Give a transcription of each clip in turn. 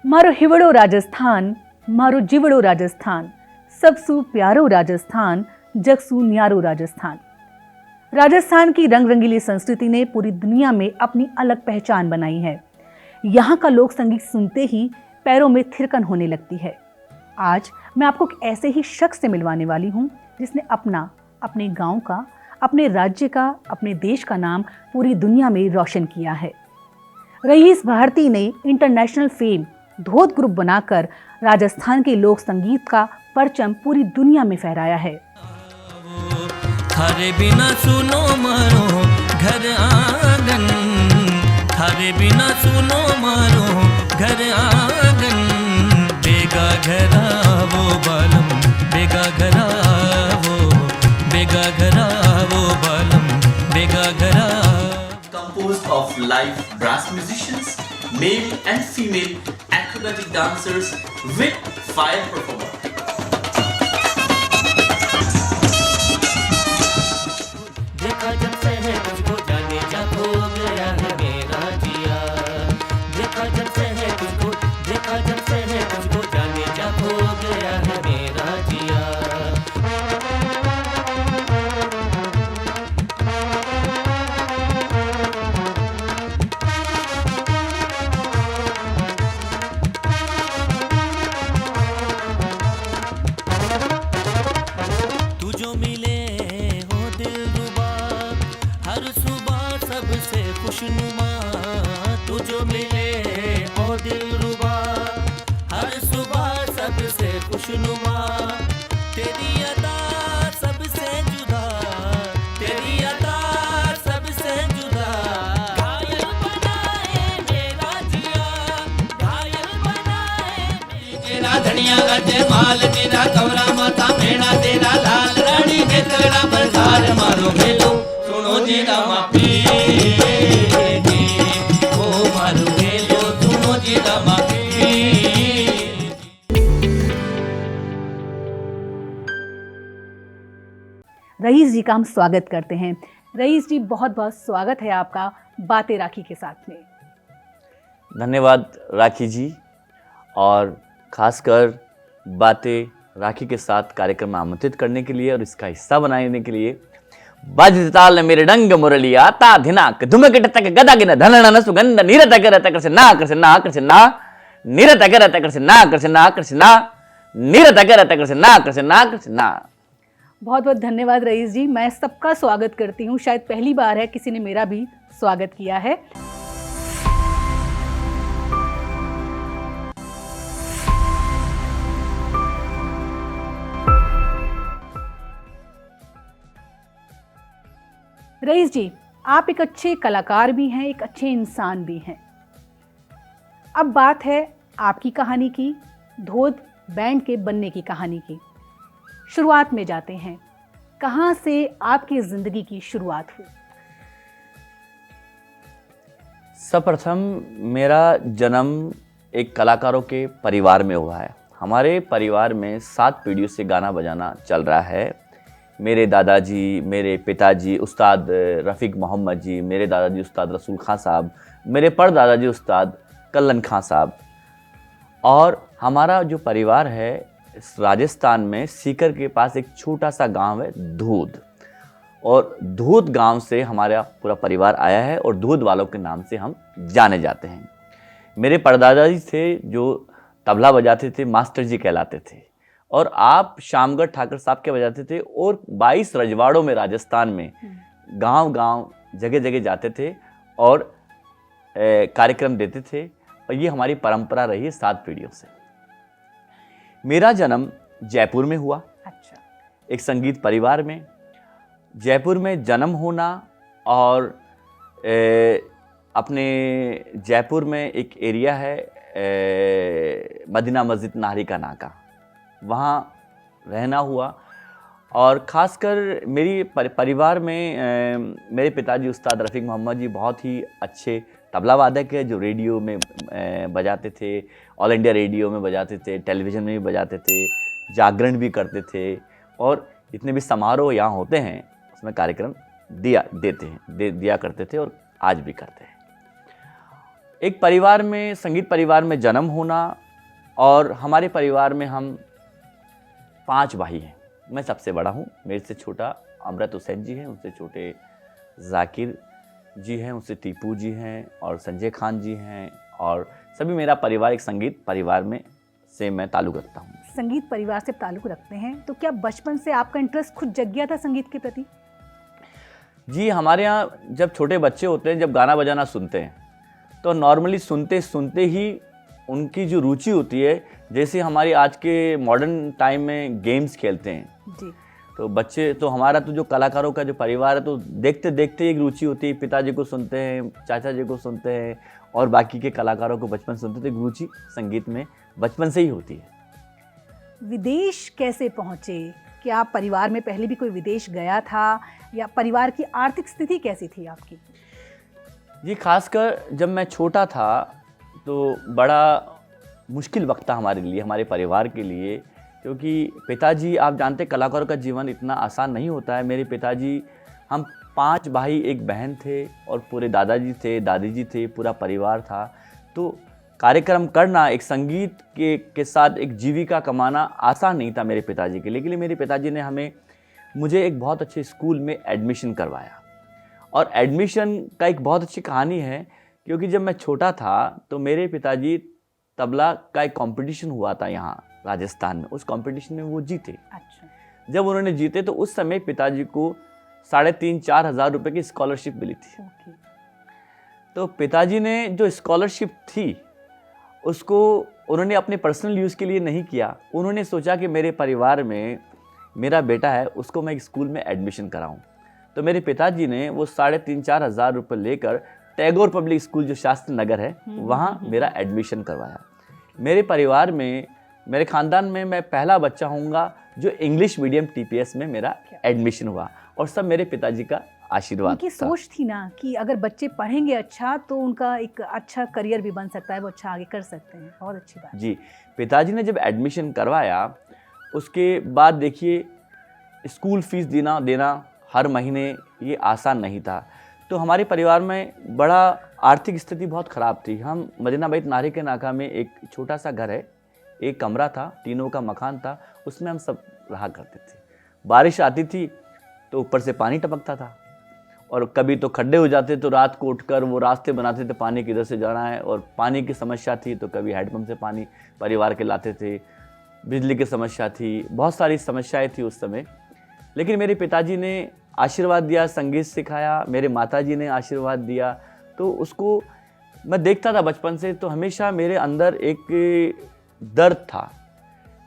मारो हिवड़ो राजस्थान, मारो जिवड़ो राजस्थान, सबसू प्यारो राजस्थान, जगसू न्यारो राजस्थान। राजस्थान की रंग रंगीली संस्कृति ने पूरी दुनिया में अपनी अलग पहचान बनाई है। यहाँ का लोक संगीत सुनते ही पैरों में थिरकन होने लगती है। आज मैं आपको एक ऐसे ही शख्स से मिलवाने वाली हूँ जिसने अपने गांव का, अपने राज्य का, अपने देश का नाम पूरी दुनिया में रोशन किया है। रईस भारती ने इंटरनेशनल फेम धोत ग्रुप बनाकर राजस्थान के लोक संगीत का परचम पूरी दुनिया में फहराया है। थारे बिना सुनो मारो घर आंगन, थारे बिना सुनो मारो घर आंगन, बेगा घरा वो बालम, बेगा घरा वो बालम, बेगा घरा। Composed of live brass musicians, male and female acrobatic dancers with fire performer. देखा जब से है तुझको जाने जा खो गया है मेरा जिया, देखा जब से है तुझको, देखा जब से है तुझको जाने जा खो गया है मेरा जिया। तू जो मिले हो दिलरुबा, हर सुबह सबसे खुशनुमा, तू जो मिले हो दिलरुबा, हर सुबह सबसे खुशनुमा, तेरी अदा सबसे जुदा, तेरी अदा सबसे जुदा, घायल बनाए मेरा जिया, घायल बनाए मेरा धनिया गजे माल, तेरा कमरा माता मेरा, तेरा लाल रानी के तेरा बरसार मारो खेलो, सुनो जीरा मापी ओ मारो खेलो, सुनो जीरा मापी। रईस जी का हम स्वागत करते हैं। रईस जी, बहुत बहुत स्वागत है आपका बातें राखी के साथ में। धन्यवाद राखी जी, और खासकर बातें राखी के साथ कार्यक्रम में आमंत्रित करने के लिए और इसका हिस्सा बनाने के लिए। बाजित ताल मेरे डंग मुरली आता धिनाक धुमक टक गदा गिन धनन सुगंध निरत करत कृष्णा कृष्णा कृष्णा निरत करत कृष्णा कृष्णा कृष्णा निरत करत कृष्णा कृष्णा कृष्णा। बहुत बहुत धन्यवाद रईस जी। मैं सबका स्वागत करती हूँ। शायद पहली बार है किसी ने मेरा भी स्वागत किया है। रईस जी, आप एक अच्छे कलाकार भी हैं, एक अच्छे इंसान भी हैं। अब बात है आपकी कहानी की, धोत बैंड के बनने की कहानी की। शुरुआत में जाते हैं, कहाँ से आपकी जिंदगी की शुरुआत हुई? सर्वप्रथम मेरा जन्म एक कलाकारों के परिवार में हुआ है। हमारे परिवार में 7 पीढ़ियों से गाना बजाना चल रहा है। मेरे दादाजी, मेरे पिताजी उस्ताद रफ़ीक मोहम्मद जी, मेरे दादाजी उस्ताद रसूल खां साहब, मेरे परदादाजी उस्ताद कल्लन खां साहब। और हमारा जो परिवार है राजस्थान में सीकर के पास एक छोटा सा गांव है धूध, और धूध गांव से हमारा पूरा परिवार आया है और धूध वालों के नाम से हम जाने जाते हैं। मेरे परदादाजी थे जो तबला बजाते थे, मास्टर जी कहलाते थे, और आप शामगढ़ ठाकर साहब के बजाते थे, और 22 रजवाड़ों में राजस्थान में गांव गांव जगह जगह जाते थे और कार्यक्रम देते थे। और ये हमारी परंपरा रही है 7 पीढ़ियों से। मेरा जन्म जयपुर में हुआ। अच्छा। एक संगीत परिवार में। जयपुर में जन्म होना, और अपने जयपुर में एक एरिया है मदीना मस्जिद नाहरी का नाका, वहाँ रहना हुआ। और ख़ासकर मेरी परिवार में मेरे पिताजी उस्ताद रफ़ीक मोहम्मद जी बहुत ही अच्छे तबला वादक है, जो रेडियो में बजाते थे, ऑल इंडिया रेडियो में बजाते थे, टेलीविज़न में भी बजाते थे, जागरण भी करते थे, और जितने भी समारोह यहाँ होते हैं उसमें कार्यक्रम दिया करते थे और आज भी करते हैं। एक परिवार में, संगीत परिवार में जन्म होना, और हमारे परिवार में हम 5 भाई हैं। मैं सबसे बड़ा हूँ। मेरे से छोटा अमृत हुसैन जी हैं, उनसे छोटे जाकिर जी हैं, उनसे टीपू जी हैं और संजय खान जी हैं, और सभी मेरा परिवार एक संगीत परिवार में से मैं ताल्लुक़ रखता हूँ। संगीत परिवार से ताल्लुक़ रखते हैं, तो क्या बचपन से आपका इंटरेस्ट खुद जग गया था संगीत के प्रति? जी, हमारे यहाँ जब छोटे बच्चे होते हैं, जब गाना बजाना सुनते हैं, तो नॉर्मली सुनते सुनते ही उनकी जो रुचि होती है, जैसे हमारी आज के मॉडर्न टाइम में गेम्स खेलते हैं, जी, तो बच्चे, तो हमारा तो जो कलाकारों का जो परिवार है, तो देखते देखते एक रुचि होती है। पिताजी को सुनते हैं, चाचा जी को सुनते हैं, और बाकी के कलाकारों को बचपन सुनते, तो एक रुचि संगीत में बचपन से ही होती है। विदेश कैसे पहुँचे? क्या परिवार में पहले भी कोई विदेश गया था, या परिवार की आर्थिक स्थिति कैसी थी आपकी? जी, खासकर जब मैं छोटा था तो बड़ा मुश्किल वक्त था हमारे लिए, हमारे परिवार के लिए, क्योंकि पिताजी, आप जानते कलाकारों का जीवन इतना आसान नहीं होता है। मेरे पिताजी, हम 5 भाई, 1 बहन थे, और पूरे दादाजी थे, दादी जी थे, पूरा परिवार था। तो कार्यक्रम करना, एक संगीत के साथ एक जीविका कमाना आसान नहीं था मेरे पिताजी के लिए। लेकिन मेरे पिताजी ने मुझे एक बहुत अच्छे स्कूल में एडमिशन करवाया। और एडमिशन का एक बहुत अच्छी कहानी है, क्योंकि जब मैं छोटा था तो मेरे पिताजी, तबला का एक कंपटीशन हुआ था यहाँ राजस्थान में, उस कंपटीशन में वो जीते। अच्छा। जब उन्होंने जीते तो उस समय पिताजी को 3,500-4 हज़ार रुपये की स्कॉलरशिप मिली थी। ओके। तो पिताजी ने जो स्कॉलरशिप थी उसको उन्होंने अपने पर्सनल यूज़ के लिए नहीं किया। उन्होंने सोचा कि मेरे परिवार में मेरा बेटा है, उसको मैं एक स्कूल में एडमिशन कराऊं। तो मेरे पिताजी ने वो 3,500-4 हज़ार रुपये लेकर टैगोर पब्लिक स्कूल, जो शास्त्री नगर है, वहाँ मेरा एडमिशन करवाया। मेरे परिवार में, मेरे ख़ानदान में मैं पहला बच्चा होऊंगा जो इंग्लिश मीडियम TPS में मेरा एडमिशन हुआ, और सब मेरे पिताजी का आशीर्वाद उनकी था। सोच थी ना कि अगर बच्चे पढ़ेंगे अच्छा तो उनका एक अच्छा करियर भी बन सकता है, वो अच्छा आगे कर सकते हैं। बहुत अच्छी बात। जी, पिताजी ने जब एडमिशन करवाया, उसके बाद देखिए स्कूल फीस देना हर महीने, ये आसान नहीं था। तो हमारे परिवार में बड़ा आर्थिक स्थिति बहुत ख़राब थी। हम मदीनाबाद नारे के नाका में एक छोटा सा घर है, एक कमरा था, टीनों का मकान था, उसमें हम सब रहा करते थे। बारिश आती थी तो ऊपर से पानी टपकता था, और कभी तो खड्डे हो जाते, तो रात को उठकर वो रास्ते बनाते थे, पानी किधर से जाना है। और पानी की समस्या थी तो कभी हैंडपम्प से पानी परिवार के लाते थे, बिजली की समस्या थी, बहुत सारी समस्याएं थी उस समय। लेकिन मेरे पिताजी ने आशीर्वाद दिया, संगीत सिखाया, मेरे माताजी ने आशीर्वाद दिया, तो उसको मैं देखता था बचपन से। तो हमेशा मेरे अंदर एक दर्द था,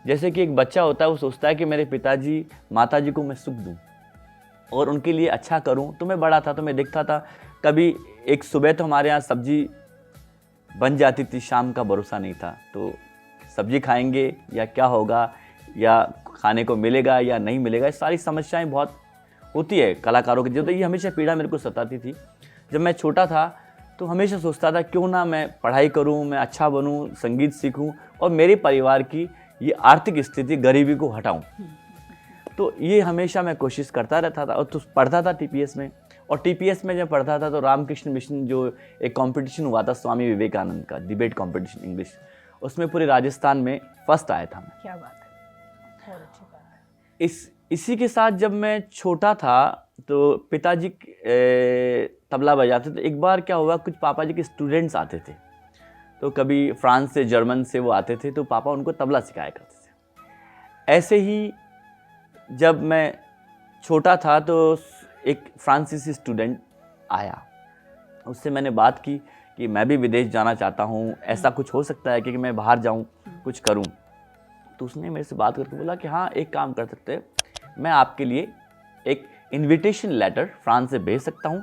जैसे कि एक बच्चा होता है, वो सोचता है कि मेरे पिताजी माताजी को मैं सुख दूं और उनके लिए अच्छा करूं। तो मैं बड़ा था तो मैं देखता था, कभी एक सुबह तो हमारे यहाँ सब्जी बन जाती थी, शाम का भरोसा नहीं था, तो सब्जी खाएंगे या क्या होगा, या खाने को मिलेगा या नहीं मिलेगा, सारी समस्याएं बहुत होती है कलाकारों की। तो ये हमेशा पीड़ा मेरे को सताती थी। जब मैं छोटा था तो हमेशा सोचता था क्यों ना मैं पढ़ाई करूं, मैं अच्छा बनूं, संगीत सीखूं, और मेरे परिवार की ये आर्थिक स्थिति, गरीबी को हटाऊं। तो ये हमेशा मैं कोशिश करता रहता था। और तो पढ़ता था TPS में, और TPS में जब पढ़ता था तो रामकृष्ण मिशन जो एक कंपटीशन हुआ था स्वामी विवेकानंद का, डिबेट कंपटीशन इंग्लिश, उसमें पूरे राजस्थान में फर्स्ट आया था मैं। क्या बात है, बहुत अच्छी बात है। इसी के साथ जब मैं छोटा था तो पिताजी तबला बजाते थे। एक बार क्या हुआ, कुछ पापा जी के स्टूडेंट्स आते थे, तो कभी फ्रांस से, जर्मन से वो आते थे, तो पापा उनको तबला सिखाया करते थे। ऐसे ही जब मैं छोटा था तो एक फ्रांसीसी स्टूडेंट आया, उससे मैंने बात की कि मैं भी विदेश जाना चाहता हूँ, ऐसा कुछ हो सकता है कि मैं बाहर जाऊँ, कुछ करूँ। तो उसने मेरे से बात करके बोला कि हाँ, एक काम कर सकते हैं, मैं आपके लिए एक इनविटेशन लेटर फ्रांस से भेज सकता हूँ,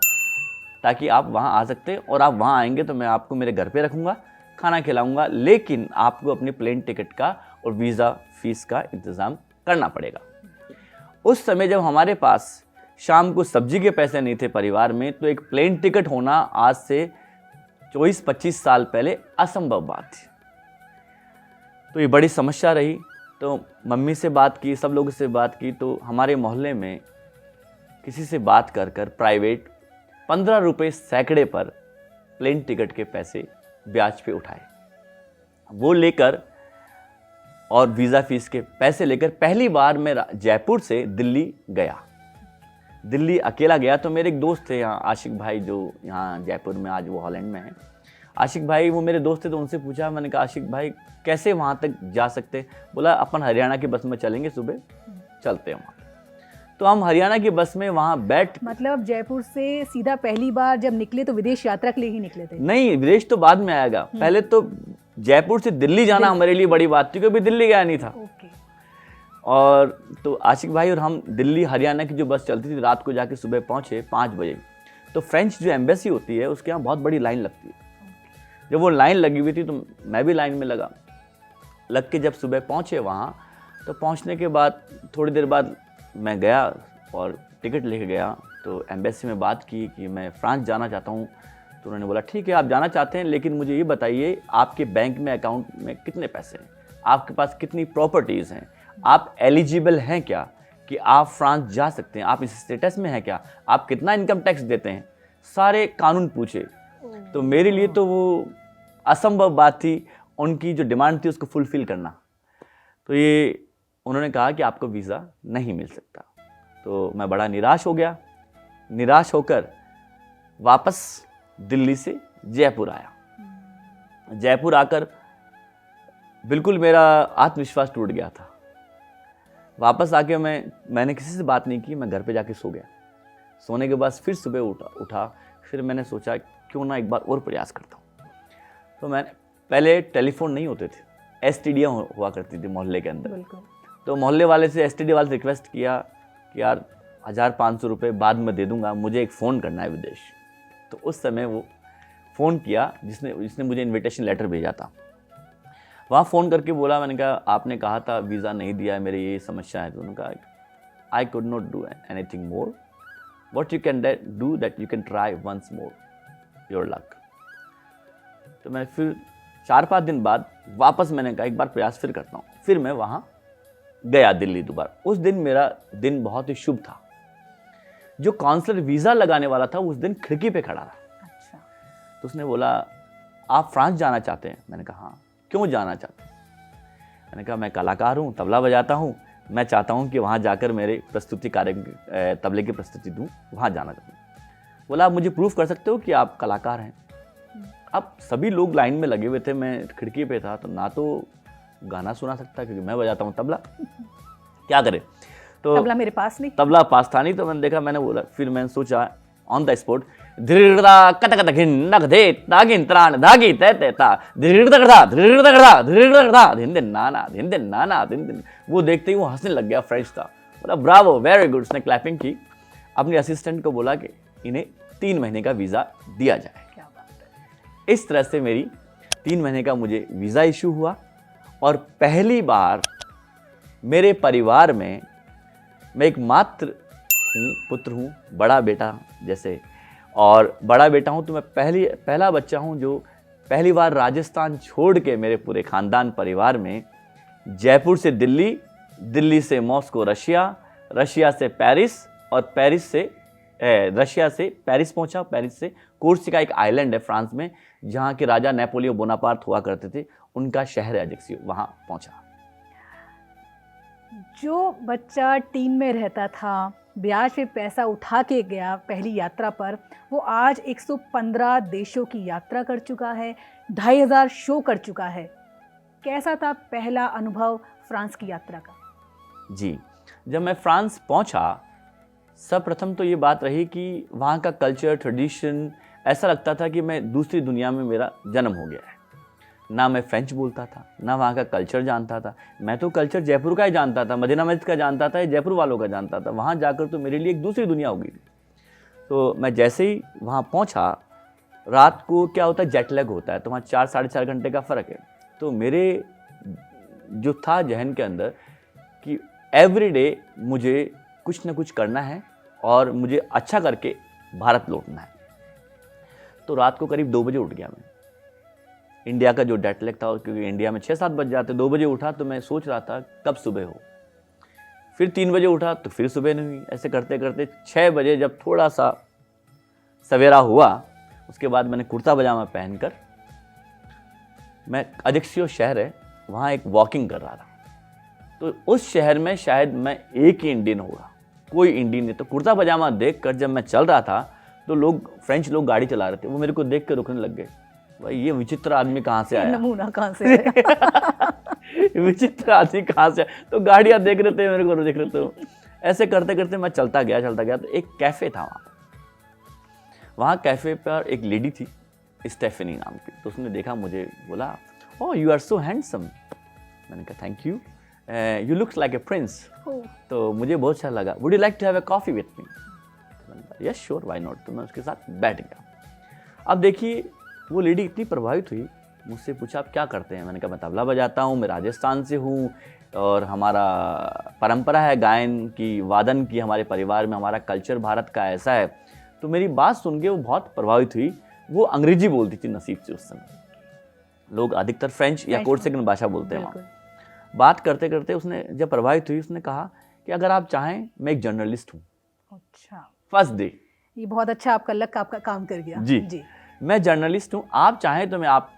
ताकि आप वहाँ आ सकते हैं, और आप वहाँ आएंगे तो मैं आपको मेरे घर पे रखूँगा, खाना खिलाऊँगा, लेकिन आपको अपने प्लेन टिकट का और वीज़ा फीस का इंतज़ाम करना पड़ेगा। उस समय जब हमारे पास शाम को सब्जी के पैसे नहीं थे परिवार में, तो एक प्लेन टिकट होना आज से 24-25 साल पहले असंभव बात थी। तो ये बड़ी समस्या रही। तो मम्मी से बात की, सब लोगों से बात की, तो हमारे मोहल्ले में किसी से बात कर प्राइवेट 15 रुपये सैकड़े पर प्लेन टिकट के पैसे ब्याज पे उठाए, वो लेकर और वीज़ा फीस के पैसे लेकर पहली बार मैं जयपुर से दिल्ली गया। दिल्ली अकेला गया तो मेरे एक दोस्त थे यहाँ, आशिक भाई, जो यहाँ जयपुर में, आज वो हॉलैंड में है। आशिक भाई वो मेरे दोस्त थे, तो उनसे पूछा, मैंने कहा आशिक भाई कैसे वहाँ तक जा सकते? बोला अपन हरियाणा की बस में चलेंगे, सुबह चलते हैं वहाँ। तो हम हरियाणा की बस में वहाँ बैठ, मतलब जयपुर से सीधा पहली बार जब निकले तो विदेश यात्रा के लिए ही निकले थे? नहीं, विदेश तो बाद में आएगा, पहले तो जयपुर से दिल्ली जाना हमारे लिए बड़ी बात थी, क्योंकि दिल्ली गया नहीं था। ओके। और तो आशिक भाई और हम दिल्ली हरियाणा की जो बस चलती थी, रात को जाके सुबह पहुँचे 5 बजे। तो फ्रेंच जो एम्बेसी होती है उसके यहाँ बहुत बड़ी लाइन लगती है। जब वो लाइन लगी हुई थी तो मैं भी लाइन में लग के जब सुबह पहुँचे वहाँ, तो पहुँचने के बाद थोड़ी देर बाद मैं गया और टिकट लेके गया। तो एम्बेसी में बात की कि मैं फ्रांस जाना चाहता हूँ। तो उन्होंने बोला ठीक है आप जाना चाहते हैं, लेकिन मुझे ये बताइए आपके बैंक में अकाउंट में कितने पैसे हैं, आपके पास कितनी प्रॉपर्टीज़ हैं, आप एलिजिबल हैं क्या कि आप फ्रांस जा सकते हैं, आप इस स्टेटस में हैं क्या, आप कितना इनकम टैक्स देते हैं, सारे कानून पूछे। तो मेरे लिए तो वो असंभव बात थी, उनकी जो डिमांड थी उसको फुलफिल करना। तो ये उन्होंने कहा कि आपको वीज़ा नहीं मिल सकता। तो मैं बड़ा निराश हो गया। निराश होकर वापस दिल्ली से जयपुर आया। जयपुर आकर बिल्कुल मेरा आत्मविश्वास टूट गया था। वापस आके मैंने किसी से बात नहीं की, मैं घर पे जाके सो गया। सोने के बाद फिर सुबह उठा। फिर मैंने सोचा क्यों ना एक बार और प्रयास करता हूँ। तो मैंने, पहले टेलीफोन नहीं होते थे, एसटीडी हुआ करती थी मोहल्ले के अंदर। तो मोहल्ले वाले से, एसटीडी वाले से रिक्वेस्ट किया कि यार 1500 रुपये बाद में दे दूंगा, मुझे एक फ़ोन करना है विदेश। तो उस समय वो फ़ोन किया जिसने मुझे इनविटेशन लेटर भेजा था। वहाँ फ़ोन करके बोला, मैंने कहा आपने कहा था वीज़ा नहीं दिया है, मेरी ये समस्या है। तो उन्होंने कहा I could not do anything more, what you can do that you can try once more your luck. तो मैं फिर 4-5 दिन बाद वापस मैंने कहा एक बार प्रयास फिर करता हूँ। फिर मैं वहाँ गया दिल्ली दोबारा। उस दिन मेरा दिन बहुत ही शुभ था। जो काउंसलर वीज़ा लगाने वाला था उस दिन खिड़की पे खड़ा था। अच्छा। तो उसने बोला आप फ्रांस जाना चाहते हैं? मैंने कहा हाँ। क्यों जाना चाहते हैं? मैंने कहा मैं कलाकार हूँ, तबला बजाता हूँ, मैं चाहता हूँ कि वहाँ जाकर मेरे प्रस्तुति कार्य, तबले की प्रस्तुति दूँ, वहाँ जाना चाहता हूँ। बोला आप मुझे प्रूफ कर सकते हो कि आप कलाकार हैं? अब सभी लोग लाइन में लगे हुए थे, मैं खिड़की पे था, तो ना तो गाना सुना सकता क्योंकि मैं बजाता हूँ तबला, क्या करे। तो तबला मेरे पास नहीं, तबला पास था नहीं। तो मैंने देखा, मैंने बोला, फिर मैंने सोचा ऑन द स्पॉट, धीरदा कत कत घिन नग दे तागिन त्राण धागी तहते ता धीरदा करदा दिन दिन नाना दिन दिन। वो देखते ही वो हंसने लग गया, फ्रेंच था। बोला ब्रावो, वेरी गुड। उसने क्लैपिंग की। अपने असिस्टेंट को बोला कि इन्हें 3 महीने का वीज़ा दिया जाए। क्या बात है। इस तरह से मेरी 3 महीने का मुझे वीज़ा इशू हुआ। और पहली बार मेरे परिवार में, मैं एक मात्र पुत्र हूँ, बड़ा बेटा जैसे, और बड़ा बेटा हूँ, तो मैं पहला बच्चा हूँ जो पहली बार राजस्थान छोड़ के मेरे पूरे ख़ानदान परिवार में जयपुर से दिल्ली, दिल्ली से मॉस्को रशिया, रशिया से पेरिस, और रशिया से पेरिस पहुँचा। पेरिस से कोर्सिका एक आइलैंड है फ्रांस में, जहाँ के राजा नेपोलियन बोनापार्ट हुआ करते थे, उनका शहर है अजेक्सियो, वहाँ पहुँचा। जो बच्चा टीम में रहता था, ब्याज पे पैसा उठा के गया पहली यात्रा पर, वो आज 115 देशों की यात्रा कर चुका है, 2500 शो कर चुका है। कैसा था पहला अनुभव फ्रांस की यात्रा का? जी, जब मैं फ्रांस पहुंचा, सर्वप्रथम तो ये बात रही कि वहाँ का कल्चर, ट्रेडिशन, ऐसा लगता था कि मैं दूसरी दुनिया में मेरा जन्म हो गया है। ना मैं फ्रेंच बोलता था, ना वहाँ का कल्चर जानता था। मैं तो कल्चर जयपुर का ही जानता था, मदीना मस्जिद का जानता था, जयपुर वालों का जानता था। वहाँ जाकर तो मेरे लिए एक दूसरी दुनिया हो गई थी। तो मैं जैसे ही वहाँ पहुँचा, रात को क्या होता है, जेट लैग होता है, तो वहाँ 4-4.5 घंटे का फ़र्क है। तो मेरे जो था जहन के अंदर कि एवरीडे मुझे कुछ ना कुछ करना है और मुझे अच्छा करके भारत लौटना है। तो रात को करीब 2 बजे उठ गया मैं। इंडिया का जो जेट लैग था, क्योंकि इंडिया में 6-7 बज जाते, 2 बजे उठा तो मैं सोच रहा था कब सुबह हो। फिर 3 बजे उठा तो फिर सुबह नहीं हुई। ऐसे करते करते 6 बजे जब थोड़ा सा सवेरा हुआ, उसके बाद मैंने कुर्ता पजामा पहनकर मैं अजक्सियो शहर है, वहाँ एक वॉकिंग कर रहा था। तो उस शहर में शायद मैं एक ही इंडियन होगा, कोई इंडियन नहीं। तो कुर्ता पजामा देख कर जब मैं चल रहा था तो लोग, फ्रेंच लोग गाड़ी चला रहे थे, वो मेरे को देख कर रुकने लग गए। भाई ये विचित्र आदमी कहाँ से आया, नमूना कहाँ से आया? विचित्र आदमी कहाँ से आया? तो गाड़ियाँ देख रहे थे मेरे को, देख रहे थे। ऐसे करते करते मैं चलता गया। तो एक कैफ़े था वहाँ कैफ़े पर एक लेडी थी स्टेफनी नाम की। तो उसने देखा मुझे, बोला oh you are so handsome. मैंने कहा thank you, you looks like a prince. तो मुझे बहुत अच्छा लगा, would you like to have a coffee with me? Yes sure, why not. तो मैं उसके साथ बैठ गया। अब देखिए वो लेडी इतनी प्रभावित हुई, मुझसे पूछा आप क्या करते हैं? मैंने कहा मैं तबला बजाता हूँ, मैं राजस्थान से हूँ और हमारा परंपरा है गायन की, वादन की, हमारे परिवार में हमारा कल्चर भारत का ऐसा है। तो मेरी बात सुन के वो बहुत प्रभावित हुई। वो अंग्रेजी बोलती थी नसीब से उस समय, लोग अधिकतर फ्रेंच या कोर्सिकन भाषा बोलते हैं वहाँ। बात करते करते उसने जब प्रभावित हुई, उसने कहा कि अगर आप चाहें मैं एक जर्नलिस्ट हूँ। अच्छा, फर्स्ट डे ये बहुत अच्छा आपका लक आपका काम कर गया। जी, मैं जर्नलिस्ट हूँ, आप चाहें तो मैं आप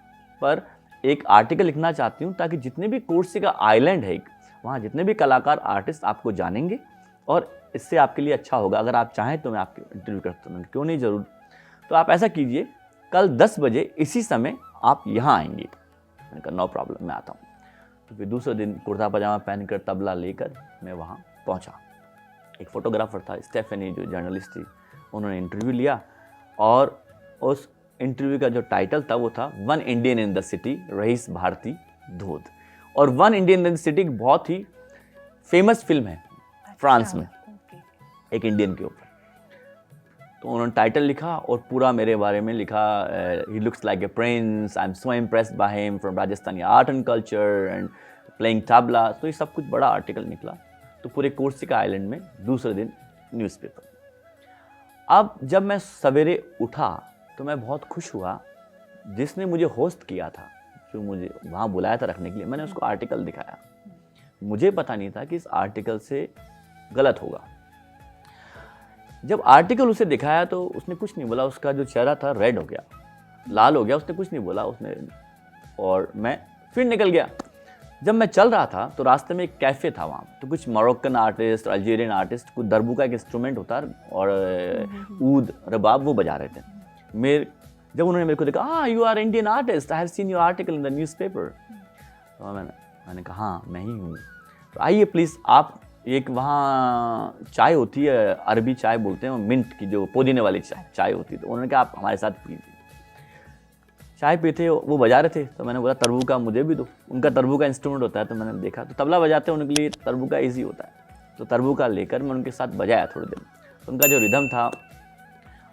पर एक आर्टिकल लिखना चाहती हूँ ताकि जितने भी कोर्सिका आइलैंड है वहाँ जितने भी कलाकार आर्टिस्ट आपको जानेंगे और इससे आपके लिए अच्छा होगा। अगर आप चाहें तो मैं आपके इंटरव्यू करता हूँ। क्यों नहीं, ज़रूर। तो आप ऐसा कीजिए, कल 10 बजे इसी समय आप यहाँ आएंगे। मैंने कहा नो प्रॉब्लम, मैं आता हूँ। तो फिर दूसरे दिन कुर्ता पजामा पहनकर तबला लेकर मैं वहाँ पहुँचा। एक फोटोग्राफर था, स्टेफनी जो जर्नलिस्ट थी, उन्होंने इंटरव्यू लिया और उस इंटरव्यू का जो टाइटल था वो था one Indian in the city, Rais Bharti धोध। और one Indian in the city एक बहुत ही फेमस फिल्म है फ्रांस में, एक इंडियन के ऊपर। तो उन्होंने टाइटल लिखा और पूरा मेरे बारे में लिखा, he looks like a Prince, I am so impressed by him, from Rajasthani art and culture and playing tabla. तो ये सब कुछ बड़ा आर्टिकल निकला। तो पूरे कोर्सिका आइलैंड में दूसरे दिन न्यूज़पेपर। अब जब मैं सवेरे उठा तो मैं बहुत खुश हुआ। जिसने मुझे होस्ट किया था, जो मुझे वहाँ बुलाया था रखने के लिए, मैंने उसको आर्टिकल दिखाया। मुझे पता नहीं था कि इस आर्टिकल से गलत होगा। जब आर्टिकल उसे दिखाया तो उसने कुछ नहीं बोला, उसका जो चेहरा था रेड हो गया, लाल हो गया, उसने कुछ नहीं बोला उसने, और मैं फिर निकल गया। जब मैं चल रहा था तो रास्ते में एक कैफ़े था वहाँ, तो कुछ मोरक्कन आर्टिस्ट, अल्जीरियन आर्टिस्ट, कुछ दरबू का एक इंस्ट्रूमेंट होता है और ऊद रबाब वो बजा रहे थे। जब उन्होंने मेरे को देखा, हाँ you are Indian artist, I have seen your article in the newspaper. तो मैंने कहा हाँ मैं ही हूँ। तो आइए प्लीज़, आप एक वहाँ चाय होती है, अरबी चाय बोलते हैं, मिंट की जो पुदीने वाली चाय होती है। तो उन्होंने कहा आप हमारे साथ पीजिए। चाय पीते वो बजा रहे थे, तो मैंने बोला तरबू का मुझे भी दो। उनका तरबू का इंस्ट्रूमेंट होता है, तो मैंने देखा तो तबला बजाते हैं, उनके लिए तरबू का ईजी होता है। तो तरबू का लेकर मैं उनके साथ बजाया थोड़ी देर। तो उनका जो रिदम था,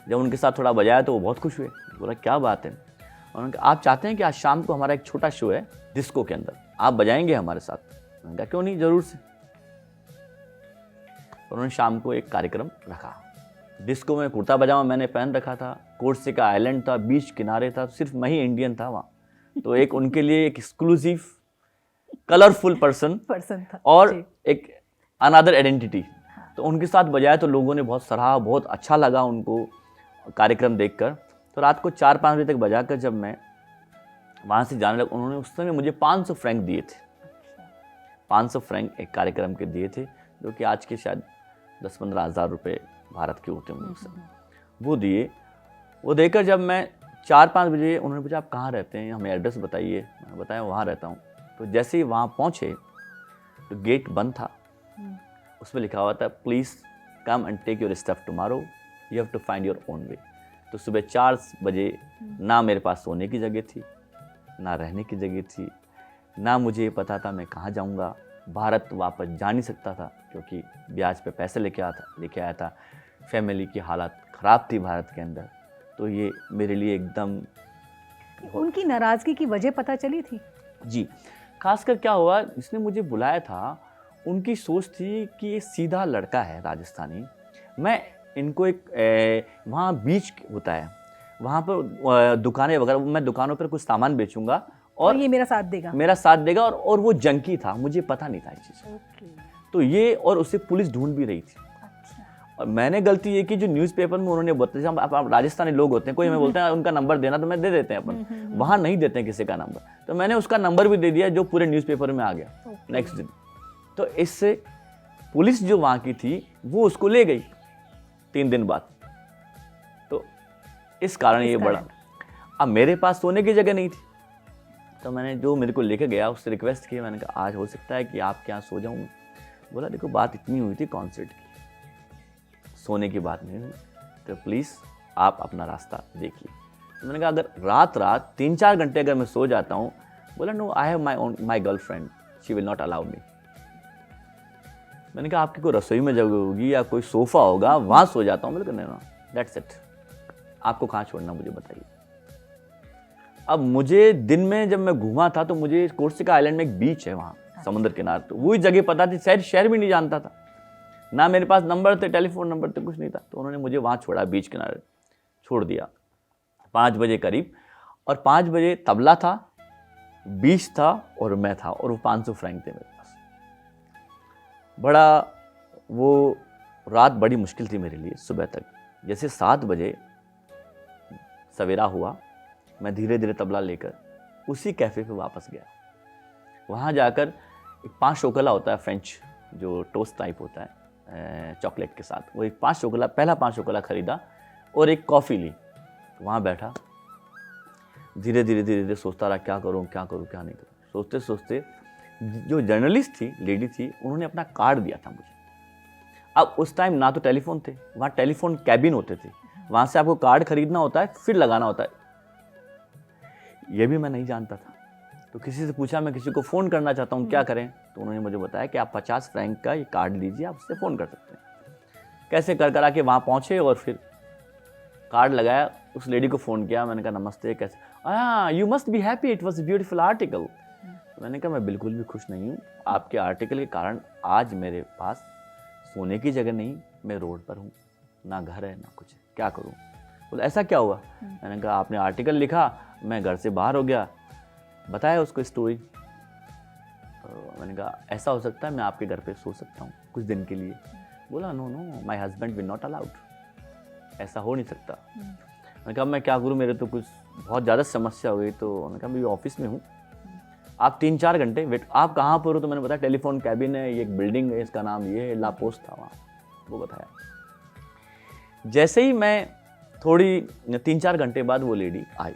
जब उनके साथ थोड़ा बजाया तो वो बहुत खुश हुए। बोला क्या बात है। उन्होंने कहा आप चाहते हैं कि आज शाम को हमारा एक छोटा शो है डिस्को के अंदर, आप बजाएंगे हमारे साथ? मैंने कहा क्यों नहीं, ज़रूर से। उन्होंने शाम को एक कार्यक्रम रखा। डिस्को में कुर्ता पजामा मैंने पहन रखा था, कोर्सिका आइलैंड था, बीच किनारे था, सिर्फ मैं ही इंडियन था वहाँ। तो एक उनके लिए एक एक्सक्लूसिव कलरफुल पर्सन था और एक अनदर आइडेंटिटी। तो उनके साथ बजाया तो लोगों ने बहुत सराहा, बहुत अच्छा लगा उनको कार्यक्रम देखकर। तो रात को 4-5 बजे तक बजाकर जब मैं वहाँ से जाने लगा, उन्होंने उस समय मुझे 500 फ्रैंक दिए थे। 500 फ्रैंक एक कार्यक्रम के दिए थे, जो कि आज के शायद 10-15 हज़ार रुपये भारत के होते हैं मुझसे। वो दिए। वो देकर जब मैं 4-5 बजे, उन्होंने पूछा आप कहाँ रहते हैं, हमें एड्रेस बताइए। मैंने बताया वहाँ रहता हूँ। तो जैसे ही वहाँ पहुँचे तो गेट बंद था, उसमें लिखा हुआ था please come and take your stuff tomorrow, you have to find your own way. तो सुबह 4 बजे ना मेरे पास सोने की जगह थी, ना रहने की जगह थी, ना मुझे पता था मैं कहाँ जाऊँगा। भारत वापस जा नहीं सकता था क्योंकि ब्याज पे पैसे लेके आया था। फैमिली की हालत ख़राब थी भारत के अंदर। तो ये मेरे लिए एकदम। उनकी नाराज़गी की वजह पता चली थी? जी, खासकर क्या हुआ, जिसने मुझे बुलाया था उनकी सोच थी कि ये सीधा लड़का है राजस्थानी, मैं इनको एक वहाँ बीच होता है, वहाँ पर दुकानें वगैरह, मैं दुकानों पर कुछ सामान बेचूंगा और ये मेरा साथ देगा और वो जंकी था, मुझे पता नहीं था ये चीज़। तो ये और उसे पुलिस ढूंढ भी रही थी। और मैंने गलती ये की, जो न्यूज़पेपर में उन्होंने बताया, आप राजस्थानी लोग होते हैं, कोई हमें बोलते हैं उनका नंबर देना, तो मैं दे देते हैं अपन, वहाँ नहीं देते हैं किसी का नंबर, तो मैंने उसका नंबर भी दे दिया जो पूरे न्यूज़पेपर में आ गया नेक्स्ट दिन। तो इससे पुलिस जो वहाँ की थी वो उसको ले गई 3 दिन बाद। तो इस कारण ये बड़ा, अब मेरे पास सोने की जगह नहीं थी, तो मैंने जो मेरे को लेके गया उससे रिक्वेस्ट की, मैंने कहा आज हो सकता है कि आपके यहाँ सो जाऊँ मैं। बोला देखो बात इतनी हुई थी कॉन्सर्ट की, सोने की बात नहीं हुई, तो प्लीज़ आप अपना रास्ता देखिए। तो मैंने कहा अगर रात 3-4 घंटे अगर मैं सो जाता हूँ, बोला no I have my girlfriend, she will not allow me. मैंने कहा आपकी कोई रसोई में जगह होगी या कोई सोफ़ा होगा, वहाँ सो जाता हूँ। मैंने कहा नहीं, दैट्स इट, आपको कहाँ छोड़ना मुझे बताइए। अब मुझे दिन में जब मैं घूमा था तो मुझे कोर्सिका आइलैंड में एक बीच है वहाँ समुद्र किनारे, तो वही जगह पता थी, शहर भी नहीं जानता था, ना मेरे पास नंबर थे, टेलीफोन नंबर थे, कुछ नहीं था। तो उन्होंने मुझे वहाँ छोड़ा, बीच किनारे छोड़ दिया 5 बजे करीब, और 5 बजे तबला था, बीच था और मैं था, और वो 500 फ्रैंक थे मेरे पास। बड़ा वो रात बड़ी मुश्किल थी मेरे लिए सुबह तक। जैसे 7 बजे सवेरा हुआ, मैं धीरे धीरे तबला लेकर उसी कैफ़े पे वापस गया। वहाँ जाकर एक 5 शोकोला होता है, फ्रेंच जो टोस्ट टाइप होता है चॉकलेट के साथ, वो एक 5 शोकोला, पहला 5 शोकोला खरीदा और एक कॉफ़ी ली। वहाँ बैठा, धीरे धीरे सोचता रहा क्या करूँ क्या नहीं करूँ। सोचते सोचते जो जर्नलिस्ट थी, लेडी थी, उन्होंने अपना कार्ड दिया था मुझे। अब उस टाइम ना तो टेलीफोन थे, वहाँ टेलीफोन कैबिन होते थे, वहाँ से आपको कार्ड खरीदना होता है फिर लगाना होता है। ये भी मैं नहीं जानता था, तो किसी से पूछा मैं किसी को फ़ोन करना चाहता हूँ, क्या करें? तो उन्होंने मुझे बताया कि आप 50 फ्रैंक का ये कार्ड लीजिए, आप उससे फ़ोन कर सकते हैं। कैसे कर आके वहाँ पहुँचे और फिर कार्ड लगाया, उस लेडी को फ़ोन किया। मैंने कहा नमस्ते, कैसे? You must be happy, it was beautiful article. मैंने कहा मैं बिल्कुल भी खुश नहीं हूँ, आपके आर्टिकल के कारण आज मेरे पास सोने की जगह नहीं, मैं रोड पर हूँ, ना घर है ना कुछ है, क्या करूँ? बोला ऐसा क्या हुआ? मैंने कहा आपने आर्टिकल लिखा, मैं घर से बाहर हो गया। बताया उसको स्टोरी। तो मैंने कहा ऐसा हो सकता है मैं आपके घर पे सो सकता हूँ कुछ दिन के लिए? बोला no my husband will not allowed, ऐसा हो नहीं सकता। मैंने कहा मैं क्या करूँ, मेरे तो कुछ बहुत ज़्यादा समस्या हो गई। तो मैंने कहा मैं ऑफिस में हूँ, आप 3-4 घंटे वेट। आप कहाँ पर हो? तो मैंने बताया टेलीफोन कैबिन है, ये एक बिल्डिंग है, इसका नाम ये है, ला पोस्ट था वहाँ, वो बताया। जैसे ही मैं थोड़ी 3-4 घंटे बाद वो लेडी आई,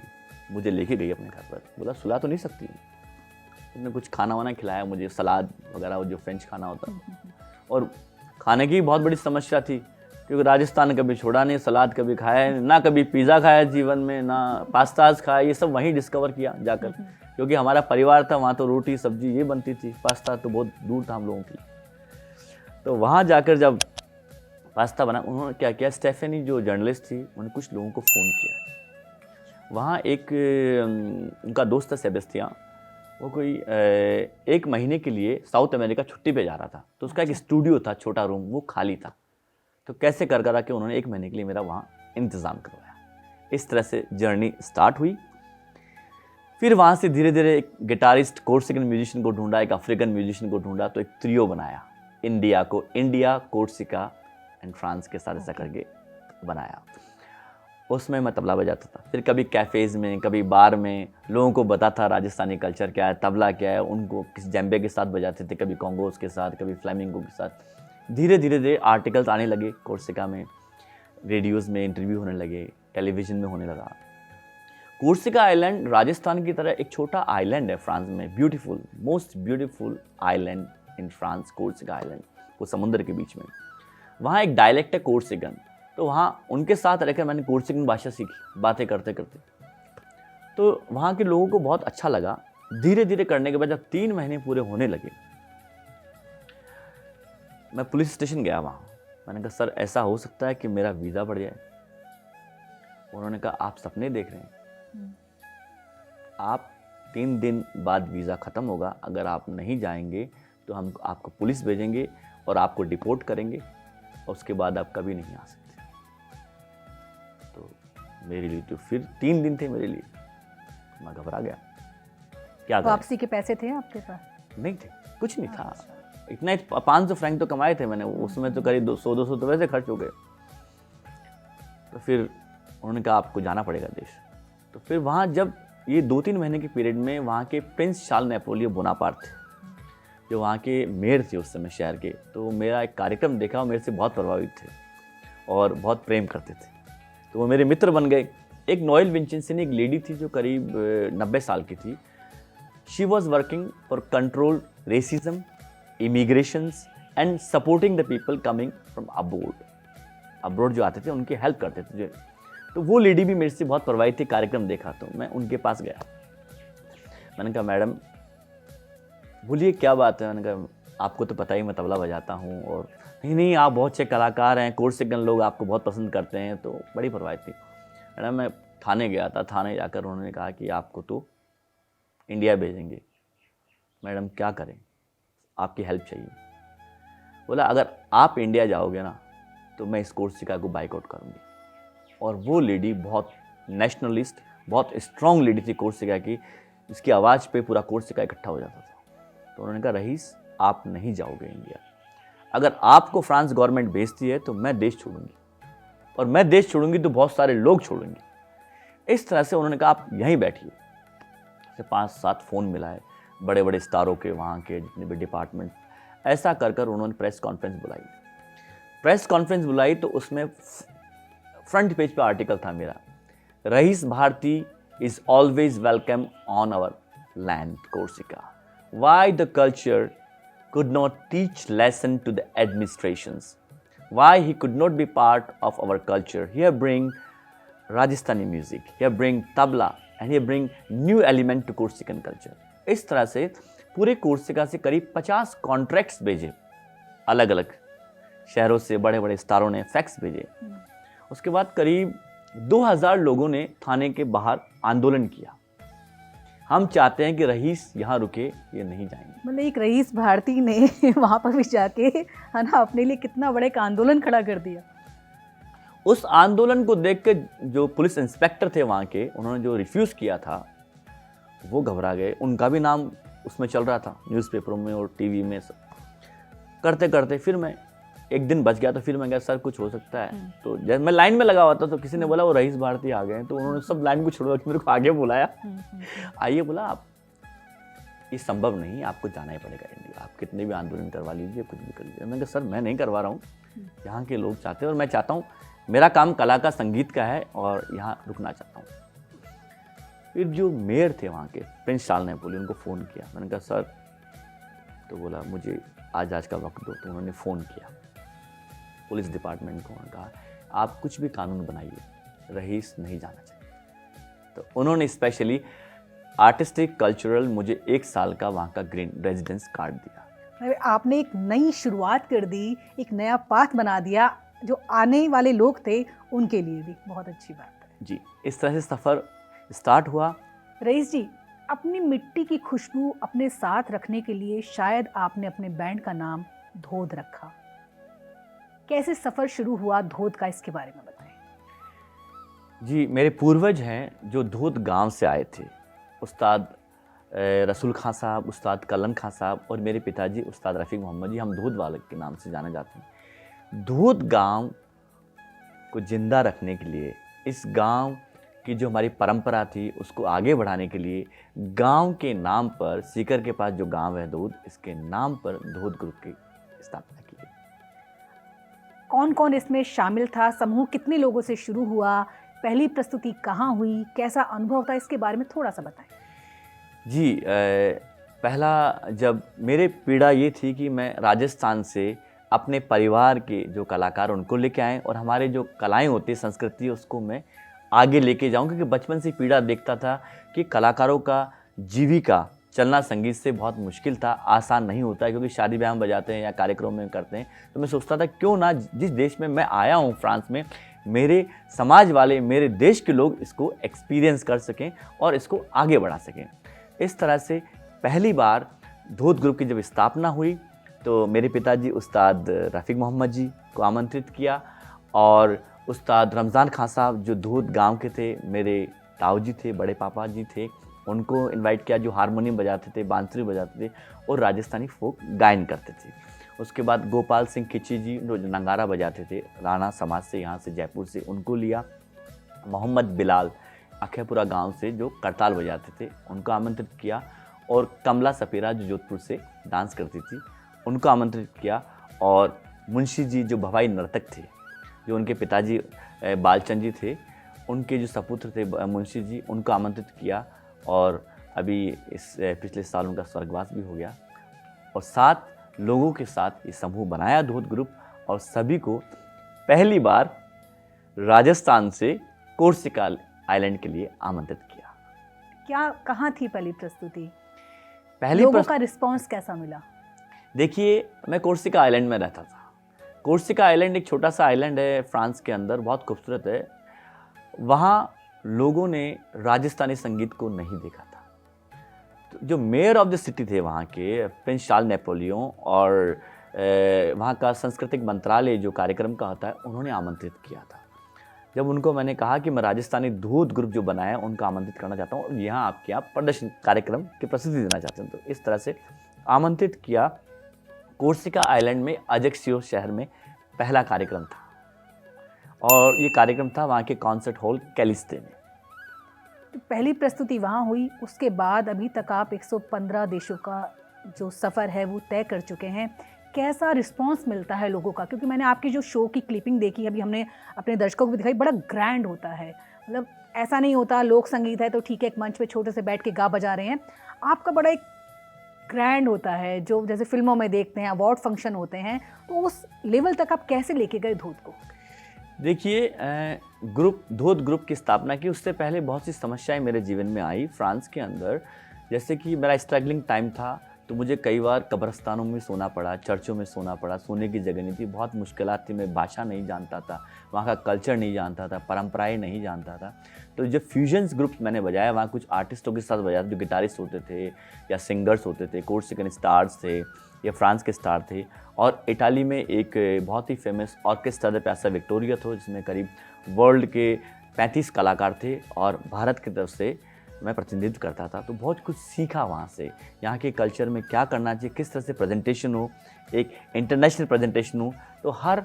मुझे लेके गई अपने घर पर। बोला सुला तो नहीं सकती? उसने कुछ खाना वाना खिलाया मुझे, सलाद वगैरह, जो फ्रेंच खाना होता है। और खाने की बहुत बड़ी समस्या थी, क्योंकि राजस्थान कभी छोड़ा नहीं, सलाद कभी खाया ना, कभी पिज़्ज़ा खाया जीवन में, ना पास्ताज खाया, ये सब वहीं डिस्कवर किया जाकर, क्योंकि हमारा परिवार था वहाँ, तो रोटी सब्जी ये बनती थी, पास्ता तो बहुत दूर था हम लोगों की। तो वहाँ जाकर जब पास्ता बना, उन्होंने क्या किया, स्टेफनी जो जर्नलिस्ट थी, उन्होंने कुछ लोगों को फ़ोन किया। वहाँ एक उनका दोस्त था सेबेस्टियन, वो कोई 1 महीने के लिए साउथ अमेरिका छुट्टी पे जा रहा था, तो उसका एक स्टूडियो था, छोटा रूम, वो खाली था। तो कैसे कर के उन्होंने 1 महीने के लिए मेरा वहाँ इंतज़ाम करवाया। इस तरह से जर्नी स्टार्ट हुई। फिर वहाँ से धीरे धीरे एक गिटारिस्ट, कोर्सिकन म्यूजिशियन को ढूंढा, एक अफ्रीकन म्यूजिशियन को ढूंढा, तो एक ट्रियो बनाया, इंडिया, कोर्सिका एंड फ्रांस के साथ ऐसा करके बनाया। उसमें मैं तबला बजाता था। फिर कभी कैफ़ेज़ में, कभी बार में लोगों को बताता राजस्थानी कल्चर क्या है, तबला क्या है, उनको किसी जैम्बे के साथ बजाते थे, कभी कॉन्गोस के साथ, कभी फ्लेमिंगो के साथ। धीरे धीरे आर्टिकल्स आने लगे कोर्सिका में, रेडियोज़ में इंटरव्यू होने लगे, टेलीविज़न में होने लगा। कोर्सिका आइलैंड राजस्थान की तरह एक छोटा आइलैंड है फ्रांस में, beautiful, most beautiful island in France, Corsica island, वो समुद्र के बीच में। वहाँ एक डायलेक्ट है कोर्सिकन, तो वहाँ उनके साथ रहकर मैंने कोर्सिकन भाषा सीखी, बातें करते करते। तो वहाँ के लोगों को बहुत अच्छा लगा। धीरे धीरे करने के बाद जब 3 महीने पूरे होने लगे, मैं पुलिस स्टेशन गया वहाँ। मैंने कहा सर ऐसा हो सकता है कि मेरा वीज़ा बढ़ जाए? उन्होंने कहा आप सपने देख रहे हैं, आप 3 दिन बाद वीज़ा ख़त्म होगा, अगर आप नहीं जाएंगे तो हम आपको पुलिस भेजेंगे और आपको डिपोर्ट करेंगे, और उसके बाद आप कभी नहीं आ सकते। तो मेरे लिए तो फिर 3 दिन थे मेरे लिए, मैं घबरा गया, क्या करें? वापसी के पैसे थे आपके पास? नहीं थे, कुछ नहीं था। इतना ही 500 फ्रैंक तो कमाए थे मैंने, उसमें तो करीब 200 तो वैसे खर्च हो गए। तो फिर उन्होंने कहा आपको जाना पड़ेगा देश। तो फिर वहाँ जब ये 2-3 महीने के पीरियड में वहाँ के प्रिंस शार्ल नेपोलियन बोनापार्ट थे, जो वहाँ के मेयर थे उस समय शहर के, तो मेरा एक कार्यक्रम देखा और मेरे से बहुत प्रभावित थे और बहुत प्रेम करते थे, तो वो मेरे मित्र बन गए। एक नोएल विंचेंसन एक लेडी थी जो करीब 90 साल की थी। She was working for control racism, immigrations and supporting the people coming from abroad जो आते थे उनकी हेल्प करते थे। तो वो लेडी भी मेरे से बहुत प्रभावित थी, कार्यक्रम देखा तो मैं उनके पास गया। मैंने कहा मैडम बोलिए क्या बात है। मैंने कहा आपको तो पता ही मैं तबला बजाता हूँ, और नहीं आप बहुत अच्छे कलाकार हैं, कोर्सिकन लोग आपको बहुत पसंद करते हैं। तो बड़ी प्रभावित थी। मैडम मैं थाने गया था, थाने जाकर उन्होंने कहा कि आपको तो इंडिया भेजेंगे। मैडम क्या करें, आपकी हेल्प चाहिए। बोला अगर आप इंडिया जाओगे ना तो मैं इस कोर्सिका को बाइकआउट करूँगी। और वो लेडी बहुत नेशनलिस्ट, बहुत स्ट्रॉन्ग लेडी थी कोर्सिका की, जिसकी आवाज़ पे पूरा कोर्सिका इकट्ठा हो जाता था। तो उन्होंने कहा रईस आप नहीं जाओगे इंडिया, अगर आपको फ्रांस गवर्नमेंट भेजती है तो मैं देश छोड़ूंगी, और मैं देश छोड़ूंगी तो बहुत सारे लोग छोड़ेंगे। इस तरह से उन्होंने कहा आप यहीं बैठिए। 5-7 फ़ोन मिलाए बड़े बड़े स्टारों के, वहाँ के जितने भी डिपार्टमेंट, ऐसा कर कर उन्होंने प्रेस कॉन्फ्रेंस बुलाई। तो उसमें फ्रंट पेज पे आर्टिकल था मेरा, Rais Bharti is always welcome on our land Corsica, why the culture could not teach lesson to the administrations, why he could not be part of our culture. Here bring Rajasthani music, here bring tabla, and here bring new element to Corsican culture. इस तरह से पूरे Corsica से करीब 50 contracts भेजे, अलग अलग शहरों से बड़े बड़े स्टारों ने फैक्स भेजे। उसके बाद करीब 2000 लोगों ने थाने के बाहर आंदोलन किया, हम चाहते हैं कि रईस यहाँ रुके, ये नहीं जाएंगे। मतलब एक रईस भारती ने वहाँ पर भी जाके है ना अपने लिए कितना बड़ा एक आंदोलन खड़ा कर दिया। उस आंदोलन को देख के जो पुलिस इंस्पेक्टर थे वहाँ के, उन्होंने जो रिफ्यूज़ किया था वो घबरा गए। उनका भी नाम उसमें चल रहा था न्यूज़पेपरों में और टीवी में सब। करते करते फिर मैं एक दिन बच गया, तो फिर मैं कहा सर कुछ हो सकता है। तो जब मैं लाइन में लगा हुआ था तो किसी ने बोला वो रईस भारती आ गए हैं, तो उन्होंने सब लाइन को छोड़ के मेरे को आगे बुलाया। आइए बोला आप, ये संभव नहीं, आपको जाना ही पड़ेगा इंडिया, आप कितने भी आंदोलन करवा लीजिए, कुछ भी कर लीजिए। मैंने कहा सर मैं नहीं करवा रहा हूँ, यहाँ के लोग चाहते हैं और मैं चाहता हूँ, मेरा काम कला का संगीत का है और यहाँ रुकना चाहता हूँ। फिर जो मेयर थे वहाँ के प्रिंस शार्ल नेपोलियन, उनको फ़ोन किया। मैंने कहा सर, तो बोला मुझे आज का वक्त दो। तो उन्होंने फ़ोन किया पुलिस डिपार्टमेंट को, उन्होंने कहा आप कुछ भी कानून बनाइए, रईस नहीं जाना चाहिए। तो उन्होंने स्पेशली आर्टिस्टिक कल्चरल मुझे 1 साल का वहाँ का ग्रीन रेजिडेंस कार्ड दिया। अरे आपने एक नई शुरुआत कर दी, एक नया पाथ बना दिया जो आने वाले लोग थे उनके लिए भी। बहुत अच्छी बात है जी। इस तरह से सफ़र स्टार्ट हुआ। रईस जी, अपनी मिट्टी की खुशबू अपने साथ रखने के लिए शायद आपने अपने बैंड का नाम धोध रखा। कैसे सफ़र शुरू हुआ धोध का, इसके बारे में बताएं। जी, मेरे पूर्वज हैं जो धोध गांव से आए थे, उस्ताद रसूल खां साहब, उस्ताद कलन खां साहब और मेरे पिताजी उस्ताद रफ़ीक मोहम्मद जी, हम धोध वाले के नाम से जाने जाते हैं। धोध गांव को जिंदा रखने के लिए, इस गांव की जो हमारी परंपरा थी उसको आगे बढ़ाने के लिए, गांव के नाम पर, सीकर के पास जो गांव है धोध, इसके नाम पर धोध ग्रुप की स्थापना की गई। कौन कौन इसमें शामिल था, समूह कितने लोगों से शुरू हुआ, पहली प्रस्तुति कहाँ हुई, कैसा अनुभव था, इसके बारे में थोड़ा सा बताएं। जी, पहला जब मेरे पीड़ा ये थी कि मैं राजस्थान से अपने परिवार के जो कलाकार उनको लेके आए और हमारे जो कलाएं होती है, संस्कृति, उसको मैं आगे लेके जाऊं, क्योंकि बचपन से पीड़ा देखता था कि कलाकारों का जीविका चलना संगीत से बहुत मुश्किल था, आसान नहीं होता है, क्योंकि शादी ब्याह में बजाते हैं या कार्यक्रम में करते हैं। तो मैं सोचता था क्यों ना जिस देश में मैं आया हूँ फ्रांस में, मेरे समाज वाले, मेरे देश के लोग इसको एक्सपीरियंस कर सकें और इसको आगे बढ़ा सकें। इस तरह से पहली बार धोध ग्रुप की जब स्थापना हुई तो मेरे पिताजी उस्ताद रफ़ीक मोहम्मद जी को आमंत्रित किया और उस्ताद रमज़ान खां साहब जो धोध गांव के थे, मेरे ताऊ जी थे, बड़े पापा जी थे, उनको इनवाइट किया, जो हारमोनियम बजाते थे, बांसुरी बजाते थे और राजस्थानी फोक गायन करते थे। उसके बाद गोपाल सिंह खिची जी जो नगारा बजाते थे, राणा समाज से, यहाँ से जयपुर से, उनको लिया। मोहम्मद बिलाल अखेपुरा गांव से जो करताल बजाते थे, उनको आमंत्रित किया। और कमला सपेरा जो जोधपुर से डांस करती थी, उनको आमंत्रित किया। और मुंशी जी जो भवाई नर्तक थे, जो उनके पिताजी बालचंद जी थे, उनके जो सपुत्र थे मुंशी जी, उनको आमंत्रित किया। और अभी इस पिछले साल उनका स्वर्गवास भी हो गया। और 7 लोगों के साथ ये समूह बनाया धोत ग्रुप, और सभी को पहली बार राजस्थान से कोर्सिका आइलैंड के लिए आमंत्रित किया। क्या कहाँ थी पहली प्रस्तुति? पहली लोगों का रिस्पांस कैसा मिला? देखिए, मैं कोर्सिका आइलैंड में रहता था। कोर्सिका आइलैंड एक छोटा सा आइलैंड है फ्रांस के अंदर, बहुत खूबसूरत है। वहाँ लोगों ने राजस्थानी संगीत को नहीं देखा था। तो जो मेयर ऑफ द सिटी थे वहाँ के, प्रिंस चार्ल्स नेपोलियन, और वहाँ का सांस्कृतिक मंत्रालय जो कार्यक्रम का होता है, उन्होंने आमंत्रित किया था। जब उनको मैंने कहा कि मैं राजस्थानी धूत ग्रुप जो बनाया उनको आमंत्रित करना चाहता हूँ और यहाँ आपके यहाँ प्रदर्शन कार्यक्रम की प्रस्तुति देना चाहते हैं, तो इस तरह से आमंत्रित किया। कोर्सिका आइलैंड में अजक्सियो शहर में पहला कार्यक्रम था, और ये कार्यक्रम था वहाँ के कॉन्सर्ट हॉल कैलिस्ते में। तो पहली प्रस्तुति वहाँ हुई, उसके बाद अभी तक आप 115 देशों का जो सफ़र है वो तय कर चुके हैं। कैसा रिस्पांस मिलता है लोगों का? क्योंकि मैंने आपकी जो शो की क्लिपिंग देखी, अभी हमने अपने दर्शकों को भी दिखाई, बड़ा ग्रैंड होता है। मतलब ऐसा नहीं होता लोक संगीत है तो ठीक है, एक मंच पे छोटे से बैठ के गा बजा रहे हैं। आपका बड़ा एक ग्रैंड होता है, जो जैसे फिल्मों में देखते हैं, अवार्ड फंक्शन होते हैं। तो उस लेवल तक आप कैसे लेके गए धोत को? देखिए, धोत ग्रुप की स्थापना की उससे पहले बहुत सी समस्याएं मेरे जीवन में आई फ्रांस के अंदर। जैसे कि मेरा स्ट्रगलिंग टाइम था, तो मुझे कई बार कब्रस्तानों में सोना पड़ा, चर्चों में सोना पड़ा, सोने की जगह नहीं थी, बहुत मुश्किलात थी। मैं भाषा नहीं जानता था, वहाँ का कल्चर नहीं जानता था, परंपराएं नहीं जानता था। तो जब फ्यूजन्स ग्रुप्स मैंने बजाया, वहाँ कुछ आर्टिस्टों के साथ बजाया, जो गिटारिस्ट होते थे या सिंगर्स होते थे, कोर्सिकन स्टार्स थे या फ्रांस के स्टार थे। और इटाली में एक बहुत ही फेमस ऑर्केस्ट्रा द प्यासा विक्टोरिया था, जिसमें करीब वर्ल्ड के 35 कलाकार थे, और भारत की तरफ से मैं प्रतिनिधित्व करता था। तो बहुत कुछ सीखा वहाँ से, यहाँ के कल्चर में क्या करना चाहिए, किस तरह से प्रेजेंटेशन हो, एक इंटरनेशनल प्रेजेंटेशन हो, तो हर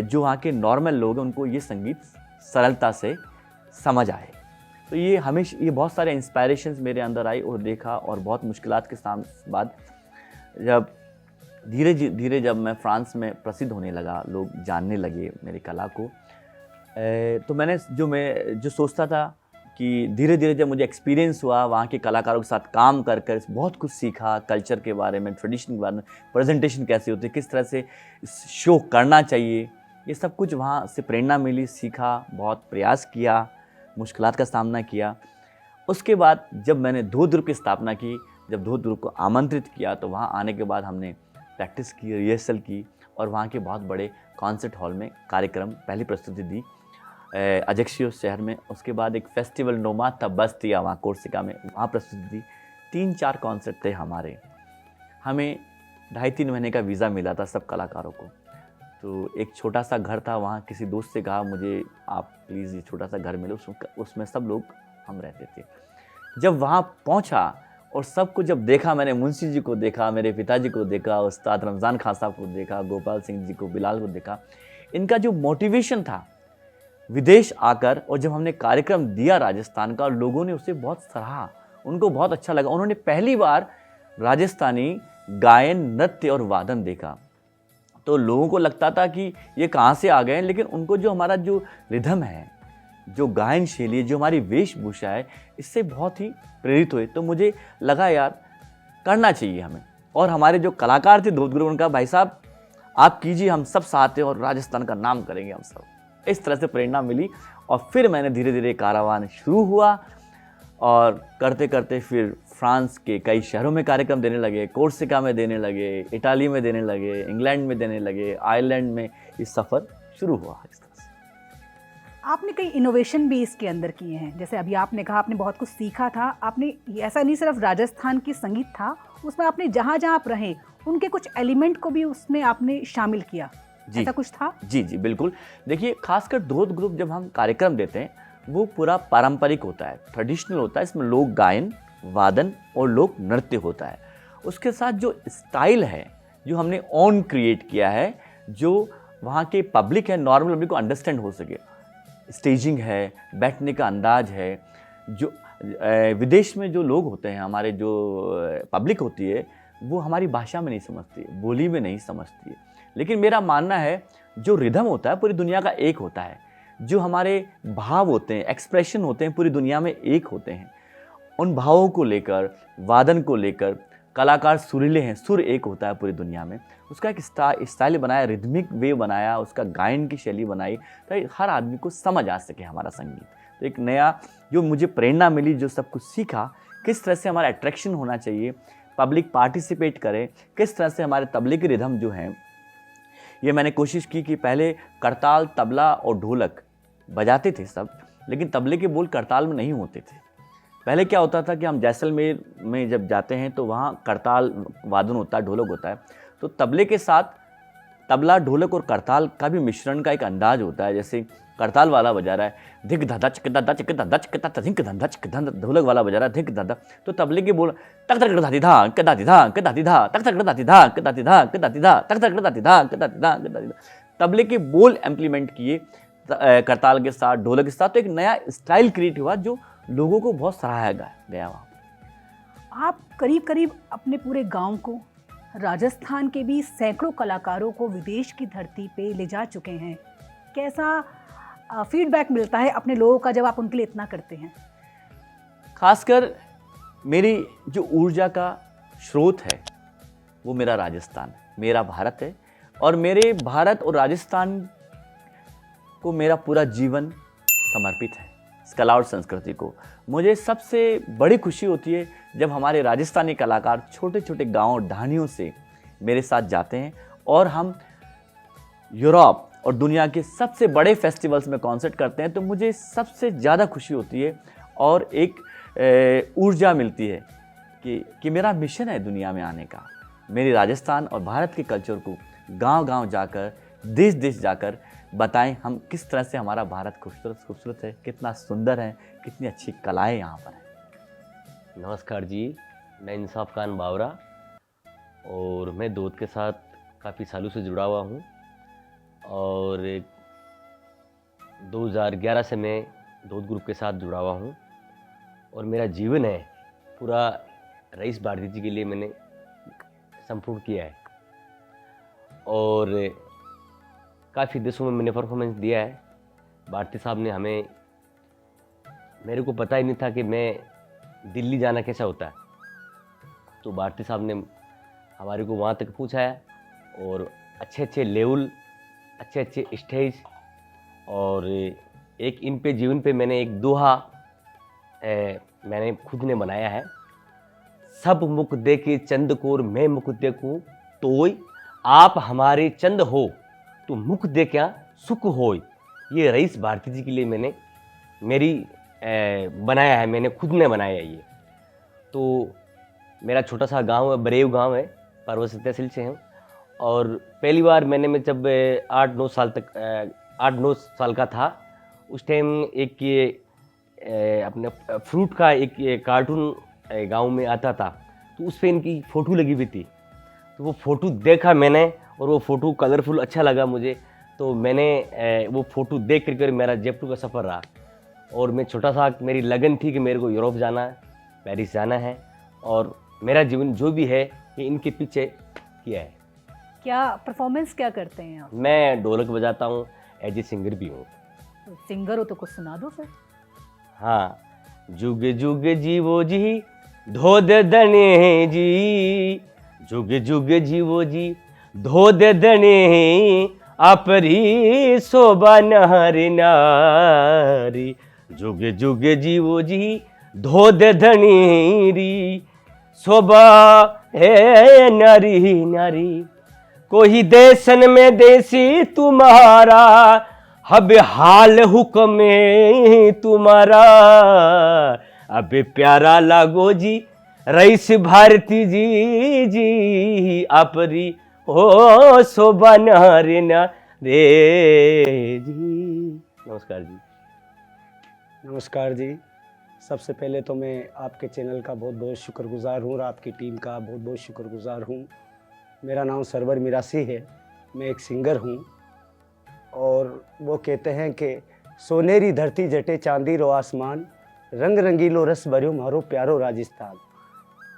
जो वहाँ के नॉर्मल लोग हैं उनको ये संगीत सरलता से समझ आए। तो ये हमेशा ये बहुत सारे इंस्पायरेशंस मेरे अंदर आई और देखा। और बहुत मुश्किलात के बाद जब धीरे धीरे जब मैं फ्रांस में प्रसिद्ध होने लगा, लोग जानने लगे मेरी कला को, तो मैं जो सोचता था कि धीरे धीरे जब मुझे एक्सपीरियंस हुआ, वहाँ के कलाकारों के साथ काम कर कर बहुत कुछ सीखा, कल्चर के बारे में, ट्रेडिशन के बारे में, प्रेजेंटेशन कैसे होती है, किस तरह से शो करना चाहिए, ये सब कुछ वहाँ से प्रेरणा मिली, सीखा, बहुत प्रयास किया, मुश्किलात का सामना किया। उसके बाद जब मैंने धोत ग्रुप की स्थापना की, जब धोत ग्रुप को आमंत्रित किया, तो वहाँ आने के बाद हमने प्रैक्टिस की, रिहर्सल की, और वहाँ के बहुत बड़े कॉन्सर्ट हॉल में कार्यक्रम पहली प्रस्तुति दी अजक्सियो शहर में। उसके बाद एक फेस्टिवल नोमाद था बस्तिया वहाँ कोर्सिका में, वहाँ प्रस्तुति दी। 3-4 कॉन्सर्ट थे हमारे। हमें 2.5-3 महीने का वीज़ा मिला था सब कलाकारों को। तो एक छोटा सा घर था वहाँ, किसी दोस्त से कहा मुझे आप प्लीज़ ये छोटा सा घर मिले, उसमें सब लोग हम रहते थे। जब वहाँ पहुँचा और सबको जब देखा, मैंने मुंशी जी को देखा, मेरे पिताजी को देखा, उस्ताद रमज़ान खान साहब को देखा, गोपाल सिंह जी को, बिलाल को देखा, इनका जो मोटिवेशन था विदेश आकर, और जब हमने कार्यक्रम दिया राजस्थान का, लोगों ने उसे बहुत सराहा, उनको बहुत अच्छा लगा। उन्होंने पहली बार राजस्थानी गायन, नृत्य और वादन देखा। तो लोगों को लगता था कि ये कहाँ से आ गए हैं, लेकिन उनको जो हमारा जो रिदम है, जो गायन शैली है, जो हमारी वेशभूषा है, इससे बहुत ही प्रेरित हुए। तो मुझे लगा यार करना चाहिए हमें। और हमारे जो कलाकार थे धोत ग्रुप, उनका भाई साहब आप कीजिए, हम सब साथ हैं और राजस्थान का नाम करेंगे हम सब। इस तरह से प्रेरणा मिली, और फिर मैंने धीरे धीरे कारवान शुरू हुआ, और करते करते फिर फ्रांस के कई शहरों में कार्यक्रम देने लगे, कोर्सिका में देने लगे, इटाली में देने लगे, इंग्लैंड में देने लगे, आयरलैंड में। इस सफ़र शुरू हुआ इस तरह से। आपने कई इनोवेशन भी इसके अंदर किए हैं, जैसे अभी आपने कहा आपने बहुत कुछ सीखा था। आपने ऐसा नहीं सिर्फ राजस्थान की संगीत था, उसमें आपने जहाँ जहाँ आप रहे उनके कुछ एलिमेंट को भी उसमें आपने शामिल किया, ऐसा कुछ था? जी बिल्कुल। देखिए, खासकर धोत ग्रुप जब हम कार्यक्रम देते हैं, वो पूरा पारंपरिक होता है, ट्रेडिशनल होता है। इसमें लोक गायन, वादन और लोक नृत्य होता है। उसके साथ जो स्टाइल है जो हमने ऑन क्रिएट किया है, जो वहाँ के पब्लिक है, नॉर्मल पब्लिक को अंडरस्टैंड हो सके, स्टेजिंग है, बैठने का अंदाज है। जो विदेश में जो लोग होते हैं, हमारे जो पब्लिक होती है, वो हमारी भाषा में नहीं समझती, बोली में नहीं समझती है। लेकिन मेरा मानना है जो रिदम होता है पूरी दुनिया का एक होता है, जो हमारे भाव होते हैं, एक्सप्रेशन होते हैं, पूरी दुनिया में एक होते हैं। उन भावों को लेकर, वादन को लेकर कलाकार सुरीले हैं, सुर एक होता है पूरी दुनिया में। उसका एक स्टाइल बनाया, रिदमिक वे बनाया, उसका गायन की शैली बनाई ताकि हर आदमी को समझ आ सके हमारा संगीत। तो एक नया जो मुझे प्रेरणा मिली, जो सब कुछ सीखा, किस तरह से हमारा अट्रैक्शन होना चाहिए, पब्लिक पार्टिसिपेट करे, किस तरह से हमारे तबले की रिदम जो हैं, ये मैंने कोशिश की कि पहले करताल, तबला और ढोलक बजाते थे सब, लेकिन तबले के बोल करताल में नहीं होते थे। पहले क्या होता था कि हम जैसलमेर में जब जाते हैं तो वहाँ करताल वादन होता है, ढोलक होता है, तो तबले के साथ तबला, ढोलक और करताल का भी मिश्रण का एक अंदाज होता है। जैसे करताल वाला बजा रहा है धिक धदा चिक धदा चिक धदा चिक धदा धिक धदा चिक धदा, ढोलक वाला बजा रहा है धिक धदा, तो तबले के बोल तक तक दादी धा के दादी धा के दादी धा तक तक दादी धा के दादी धा के दादी धा तक तक दादी धा के दादी धा के दादी धा। तबले के बोल इम्प्लीमेंट किए करताल के साथ, ढोलक के साथ, तो एक नया स्टाइल क्रिएट हुआ जो लोगों को बहुत सराहा गया वहाँ। आप करीब करीब अपने पूरे गांव को, राजस्थान के भी सैकड़ों कलाकारों को विदेश की धरती पे ले जा चुके हैं। कैसा फीडबैक मिलता है अपने लोगों का जब आप उनके लिए इतना करते हैं? खासकर मेरी जो ऊर्जा का स्रोत है वो मेरा राजस्थान, मेरा भारत है, और मेरे भारत और राजस्थान को मेरा पूरा जीवन समर्पित है, इस कला और संस्कृति को। मुझे सबसे बड़ी खुशी होती है जब हमारे राजस्थानी कलाकार छोटे छोटे गांव ढाणियों से मेरे साथ जाते हैं और हम यूरोप और दुनिया के सबसे बड़े फेस्टिवल्स में कॉन्सर्ट करते हैं, तो मुझे सबसे ज़्यादा खुशी होती है और एक ऊर्जा मिलती है कि मेरा मिशन है दुनिया में आने का। मेरी राजस्थान और भारत के कल्चर को गांव-गांव जाकर, देश-देश जाकर बताएं हम किस तरह से हमारा भारत खूबसूरत है, कितना सुंदर है, कितनी अच्छी कलाएं यहाँ पर हैं। नमस्कार जी, मैं इंसाफ खान बावरा और मैं दूध के साथ काफ़ी सालों से जुड़ा हुआ हूँ और 2011 से मैं दूध ग्रुप के साथ जुड़ा हुआ हूँ और मेरा जीवन है पूरा रईस भारती जी के लिए मैंने संपूर्ण किया है और काफ़ी देशों में मैंने परफॉर्मेंस दिया है। भारती साहब ने हमें, मेरे को पता ही नहीं था कि मैं दिल्ली जाना कैसा होता है, तो भारती साहब ने हमारे को वहाँ तक पहुँचाया और अच्छे अच्छे लेवल, अच्छे अच्छे स्टेज, और एक इन पे जीवन पे मैंने एक दोहा मैंने खुद ने बनाया है, सब मुख देखे चंद कोर मैं मुख देखूं तोय, आप हमारे चंद हो तो मुख देखा सुख होय। ये रईस भारती जी के लिए मैंने बनाया है, मैंने खुद ने बनाया है ये। तो मेरा छोटा सा गांव है, बरेव गांव है, परवत तहसील से हूँ और पहली बार मैं जब 8-9 साल का था, उस टाइम एक ये अपने फ्रूट का एक कार्टून गांव में आता था, तो उस पर इनकी फ़ोटो लगी हुई थी। तो वो फ़ोटो देखा मैंने और वो फ़ोटो कलरफुल अच्छा लगा मुझे, तो मैंने वो फ़ोटो देख कर मेरा जयपुर का सफ़र रहा और मैं छोटा सा, मेरी लगन थी कि मेरे को यूरोप जाना है, पेरिस जाना है और मेरा जीवन जो भी है ये इनके पीछे किया है। क्या परफॉर्मेंस क्या करते हैं आप? मैं ढोलक बजाता हूँ, एज ए सिंगर भी हूँ। सिंगर हो तो कुछ सुना दो फिर। हाँ, जुग जुग जीवो जी धोद दने जी, जुग जुग जीवो जी धोद दने, अपरी शोभा नारी नारी, जुग जुग जीवो जी धोद धनी, शोभा है नारी नारी, कोई देशन में देसी तुम्हारा, अब हाल हुक्म तुम्हारा, अब प्यारा लागो जी रईस भारती जी जी, अपरी हो शोभा नारे ना रे जी। नमस्कार जी। नमस्कार जी। सबसे पहले तो मैं आपके चैनल का बहुत बहुत शुक्रगुज़ार हूँ और आपकी टीम का बहुत बहुत शुक्रगुज़ार हूँ। मेरा नाम सरवर मिरासी है, मैं एक सिंगर हूँ और वो कहते हैं कि सोनेरी धरती जटे चांदी रो आसमान, रंग रंगीलो रस भर्यो मारो प्यारो राजस्थान।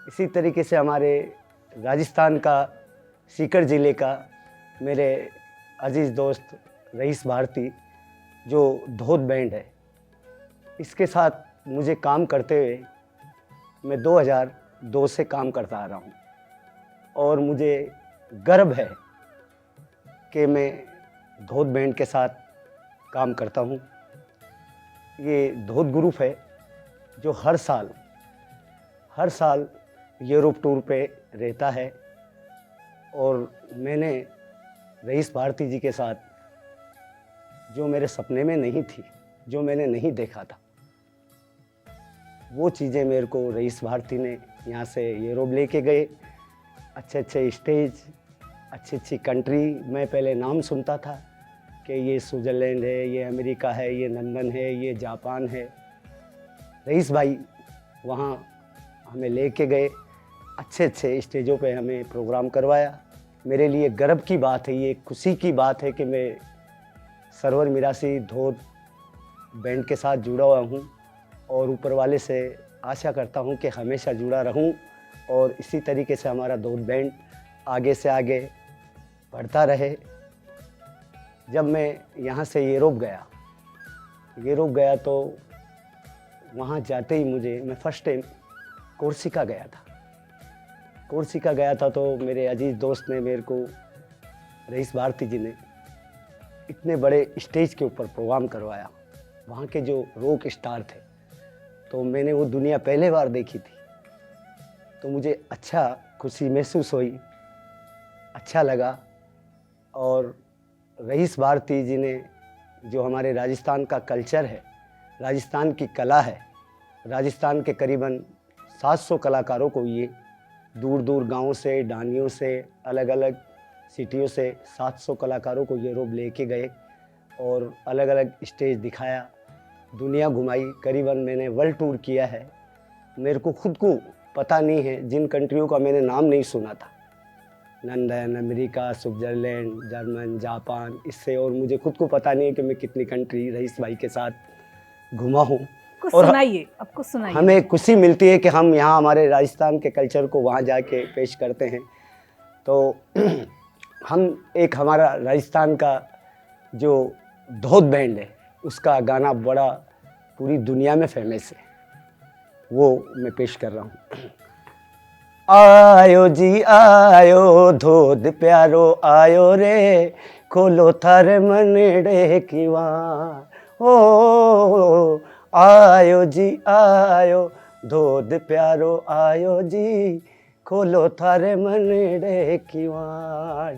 इसी तरीके से हमारे राजस्थान का सीकर ज़िले का मेरे अजीज़ दोस्त रईस भारती जो धोत बैंड है, इसके साथ मुझे काम करते हुए मैं 2002 से काम करता आ रहा हूँ और मुझे गर्व है कि मैं धोत बैंड के साथ काम करता हूँ। ये धोत ग्रुप है जो हर साल यूरोप टूर पे रहता है और मैंने रईस भारती जी के साथ जो मेरे सपने में नहीं थी, जो मैंने नहीं देखा था, वो चीज़ें मेरे को रईस भारती ने यहाँ से यूरोप लेके गए। अच्छे अच्छे स्टेज, अच्छी अच्छी कंट्री, मैं पहले नाम सुनता था कि ये स्विट्ज़रलैंड है, ये अमेरिका है, ये लंदन है, ये जापान है। रईस भाई वहाँ हमें लेके गए, अच्छे अच्छे स्टेजों पे हमें प्रोग्राम करवाया। मेरे लिए गर्व की बात है, ये खुशी की बात है कि मैं सरवर मिरासी धोत बैंड के साथ जुड़ा हुआ हूँ और ऊपर वाले से आशा करता हूँ कि हमेशा जुड़ा रहूँ और इसी तरीके से हमारा धोत बैंड आगे से आगे बढ़ता रहे। जब मैं यहाँ से यूरोप गया तो वहाँ जाते ही मैं फर्स्ट टाइम कोर्सिका गया था तो मेरे अजीज़ दोस्त ने मेरे को, रईस भारती जी ने इतने बड़े स्टेज के ऊपर प्रोग्राम करवाया। वहाँ के जो रॉक स्टार थे, तो मैंने वो दुनिया पहले बार देखी थी, तो मुझे अच्छा खुशी महसूस हुई, अच्छा लगा। और रईस भारती जी ने जो हमारे राजस्थान का कल्चर है, राजस्थान की कला है, राजस्थान के करीबन 700 कलाकारों को ये दूर दूर गांवों से, डानियों से, अलग अलग सिटियों से 700 कलाकारों को यूरोप लेके गए और अलग अलग स्टेज दिखाया, दुनिया घुमाई। करीबन मैंने वर्ल्ड टूर किया है। मेरे को खुद को पता नहीं है, जिन कंट्रियों का मैंने नाम नहीं सुना था, London, America, Switzerland, German, Japan, इससे और मुझे खुद को पता नहीं है कि मैं कितनी कंट्री रईस भाई के साथ घुमा हूँ। और आपको सुनाइए। हमें खुशी मिलती है कि हम यहाँ हमारे राजस्थान के कल्चर को वहाँ जाके पेश करते हैं। तो हमारा राजस्थान का जो धोत बैंड है, उसका गाना बड़ा पूरी दुनिया में फेमस है, वो मैं पेश कर रहा हूँ। आयो जी आयो धोत प्यारो आयो रे, खोलो थारे मनड़े की वां। ओ आयो जी आयो धोत प्यारो आयो जी, खोलो थारे मनड़े की वाड़।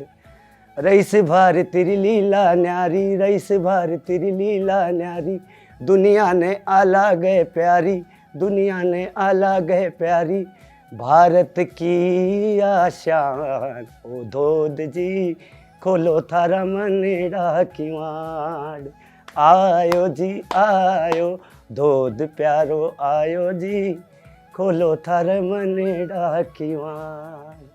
रईस भारती री लीला न्यारी, रईस भारती री लीला न्यारी, दुनिया ने आला गए प्यारी, दुनिया ने आला गए प्यारी, भारत की आशान। ओ धोत जी खोलो थारा मनड़ा की वाड़। आयो जी आयो धोत प्यारो आयो जी, खोलो थारा मनड़ा की वाड़।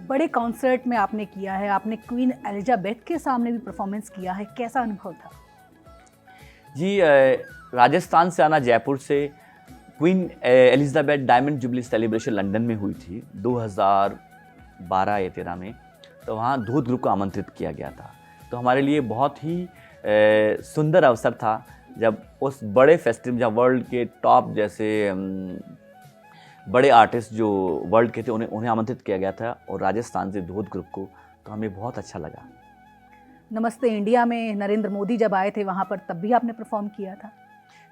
बड़े कॉन्सर्ट में आपने किया है, आपने क्वीन एलिजाबेथ के सामने भी परफॉर्मेंस किया है, कैसा अनुभव था? जी, राजस्थान से आना, जयपुर से queen Elizabeth diamond jubilee celebration London में हुई थी 2012 या 13 में। तो वहाँ धोत ग्रुप को आमंत्रित किया गया था। तो हमारे लिए बहुत ही सुंदर अवसर था जब उस बड़े फेस्टिवल, जब वर्ल्ड के टॉप जैसे बड़े आर्टिस्ट जो वर्ल्ड के थे उन्हें आमंत्रित किया गया था और राजस्थान से धोत ग्रुप को, तो हमें बहुत अच्छा लगा। नमस्ते इंडिया में नरेंद्र मोदी जब आए थे वहाँ पर, तब भी आपने परफॉर्म किया था?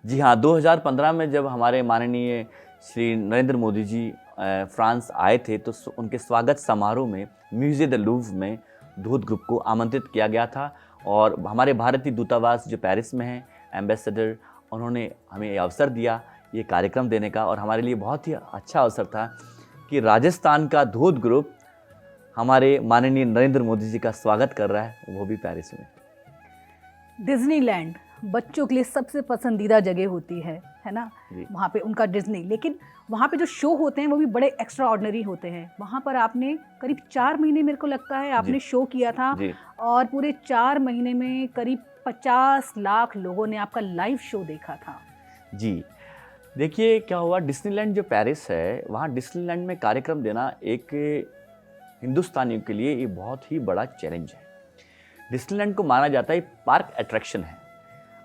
जी हाँ, 2015 में जब हमारे माननीय श्री नरेंद्र मोदी जी फ्रांस आए थे, तो उनके स्वागत समारोह में म्यूज़े द लूव्र में धोत ग्रुप को आमंत्रित किया गया था। और हमारे भारतीय दूतावास जो पेरिस में है, एम्बेसडर, उन्होंने हमें ये अवसर दिया ये कार्यक्रम देने का। और हमारे लिए बहुत ही अच्छा अवसर था कि राजस्थान का धोत ग्रुप हमारे माननीय नरेंद्र मोदी जी का स्वागत कर रहा है, वो भी पेरिस में। डिज्नीलैंड बच्चों के लिए सबसे पसंदीदा जगह होती है ना। जी। वहाँ पे उनका डिज्नी, लेकिन वहाँ पे जो शो होते हैं वो भी बड़े एक्स्ट्रा ऑर्डिनरी होते हैं। वहाँ पर आपने करीब 4 महीने, मेरे को लगता है, आपने जी। शो किया था जी। और पूरे 4 महीने में करीब 50 लाख लोगों ने आपका लाइव शो देखा था। जी, देखिए क्या हुआ, डिज्नीलैंड जो पेरिस है, वहाँ डिज्नीलैंड में कार्यक्रम देना एक हिंदुस्तानियों के लिए ये बहुत ही बड़ा चैलेंज है। डिज्नीलैंड को माना जाता है पार्क अट्रैक्शन है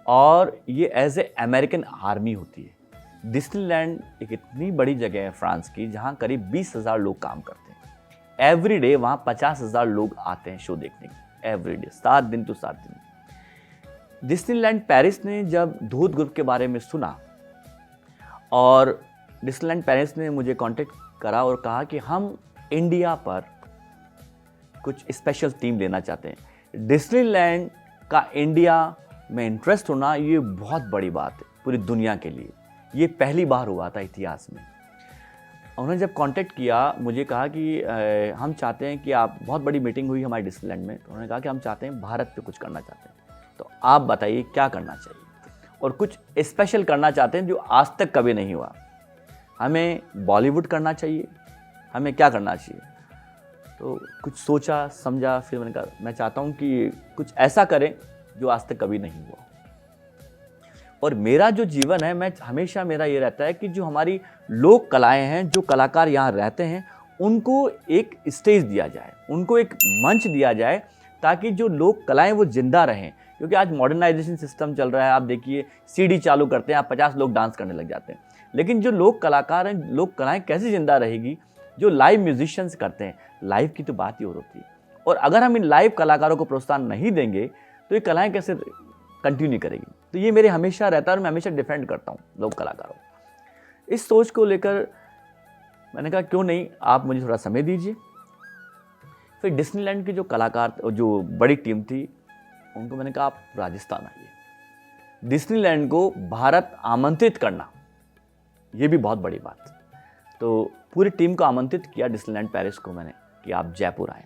और ये एज ए अमेरिकन आर्मी होती है। डिज्नीलैंड एक इतनी बड़ी जगह है फ्रांस की, जहाँ करीब 20,000 लोग काम करते हैं। एवरी डे वहाँ 50,000 लोग आते हैं शो देखने के, एवरी डे, 7 दिन तो 7 दिन। डिज्नीलैंड पेरिस ने जब धूत ग्रुप के बारे में सुना और डिज्नीलैंड पेरिस ने मुझे कांटेक्ट करा और कहा कि हम इंडिया पर कुछ स्पेशल टीम लेना चाहते हैं। डिज्नीलैंड का इंडिया में इंटरेस्ट होना ये बहुत बड़ी बात है पूरी दुनिया के लिए। ये पहली बार हुआ था इतिहास में। उन्होंने जब कांटेक्ट किया, मुझे कहा कि हम चाहते हैं कि आप, बहुत बड़ी मीटिंग हुई हमारे डिज्नीलैंड में, तो उन्होंने कहा कि हम चाहते हैं भारत पे कुछ करना चाहते हैं, तो आप बताइए क्या करना चाहिए, और कुछ स्पेशल करना चाहते हैं जो आज तक कभी नहीं हुआ। हमें बॉलीवुड करना चाहिए, हमें क्या करना चाहिए। तो कुछ सोचा समझा, फिर मैंने कहा मैं चाहता हूँ कि कुछ ऐसा करें जो आज तक कभी नहीं हुआ। और मेरा जो जीवन है, मैं हमेशा, मेरा ये रहता है कि जो हमारी लोक कलाएं हैं, जो कलाकार यहाँ रहते हैं, उनको एक स्टेज दिया जाए, उनको एक मंच दिया जाए, ताकि जो लोक कलाएं वो जिंदा रहें। क्योंकि आज मॉडर्नाइजेशन सिस्टम चल रहा है, आप देखिए सीडी चालू करते हैं, आप 50 लोग डांस करने लग जाते हैं। लेकिन जो लोक कलाकार हैं, लोक कलाएं कैसे जिंदा रहेगी? जो लाइव म्यूजिशियंस करते हैं, लाइव की तो बात ही और होती है। और अगर हम इन लाइव कलाकारों को प्रोत्साहन नहीं देंगे तो ये कलाएं कैसे कंटिन्यू करेगी? तो ये मेरे हमेशा रहता है और मैं हमेशा डिफेंड करता हूँ लोक कलाकारों को। इस सोच को लेकर मैंने कहा क्यों नहीं, आप मुझे थोड़ा समय दीजिए। फिर डिज्नीलैंड के जो कलाकार, जो बड़ी टीम थी, उनको मैंने कहा आप राजस्थान आइए। डिज्नीलैंड को भारत आमंत्रित करना, ये भी बहुत बड़ी बात। तो पूरी टीम को आमंत्रित किया डिज्नीलैंड पेरिस को मैंने, कि आप जयपुर आए।